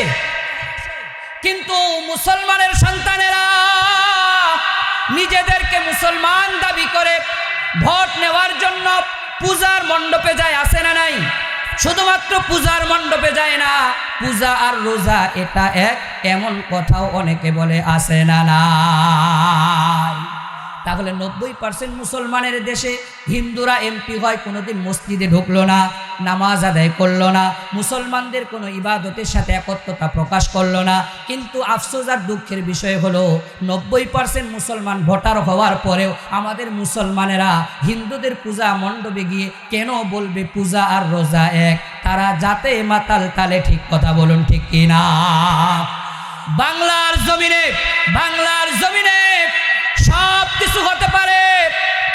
A: কিন্তু মুসলমানের সন্তানেরা নিজেদেরকে মুসলমান দাবি করে ভোট নেওয়ার জন্য পূজার মণ্ডপে যায়, আসে না নাই? শুধুমাত্র পূজার মণ্ডপে যায় না, পূজা আর রোজা এটা এক, এমন কথাও অনেকে বলে, আসে না নাই? তাহলে 90% মুসলমানের দেশে হিন্দুরা এমপি হয়, কোনোদিন মসজিদে ঢুকলো না, নামাজ আদায় করলো না, মুসলমানদের কোনো ইবাদতের সাথে একত্রতা প্রকাশ করলো না। কিন্তু আফসোস আর দুঃখের বিষয় হলো 90% মুসলমান ভোটার হওয়ার পরেও আমাদের মুসলমানেরা হিন্দুদের পূজা মণ্ডপে গিয়ে কেন বলবে পূজা আর রোজা এক? তারা যাতে মাতাল তালে, ঠিক কথা বলুন ঠিক কিনা? বাংলার জমিনে সব কিছু হতে পারে,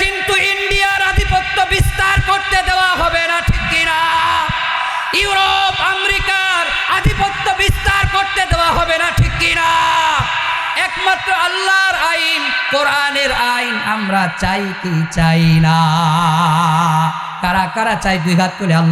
A: কিন্তু ইন্ডিয়ার আধিপত্য বিস্তার করতে দেওয়া হবে না, ঠিক কিনা? ইউরোপ আমেরিকার আধিপত্য বিস্তার করতে দেওয়া হবে না, ঠিক কিনা? একমাত্র আল্লাহর আইন, কোরআনের আইন আমরা চাই কি চাই না? কারা কারা চাই? দুই হাত তুলে আল্লাহ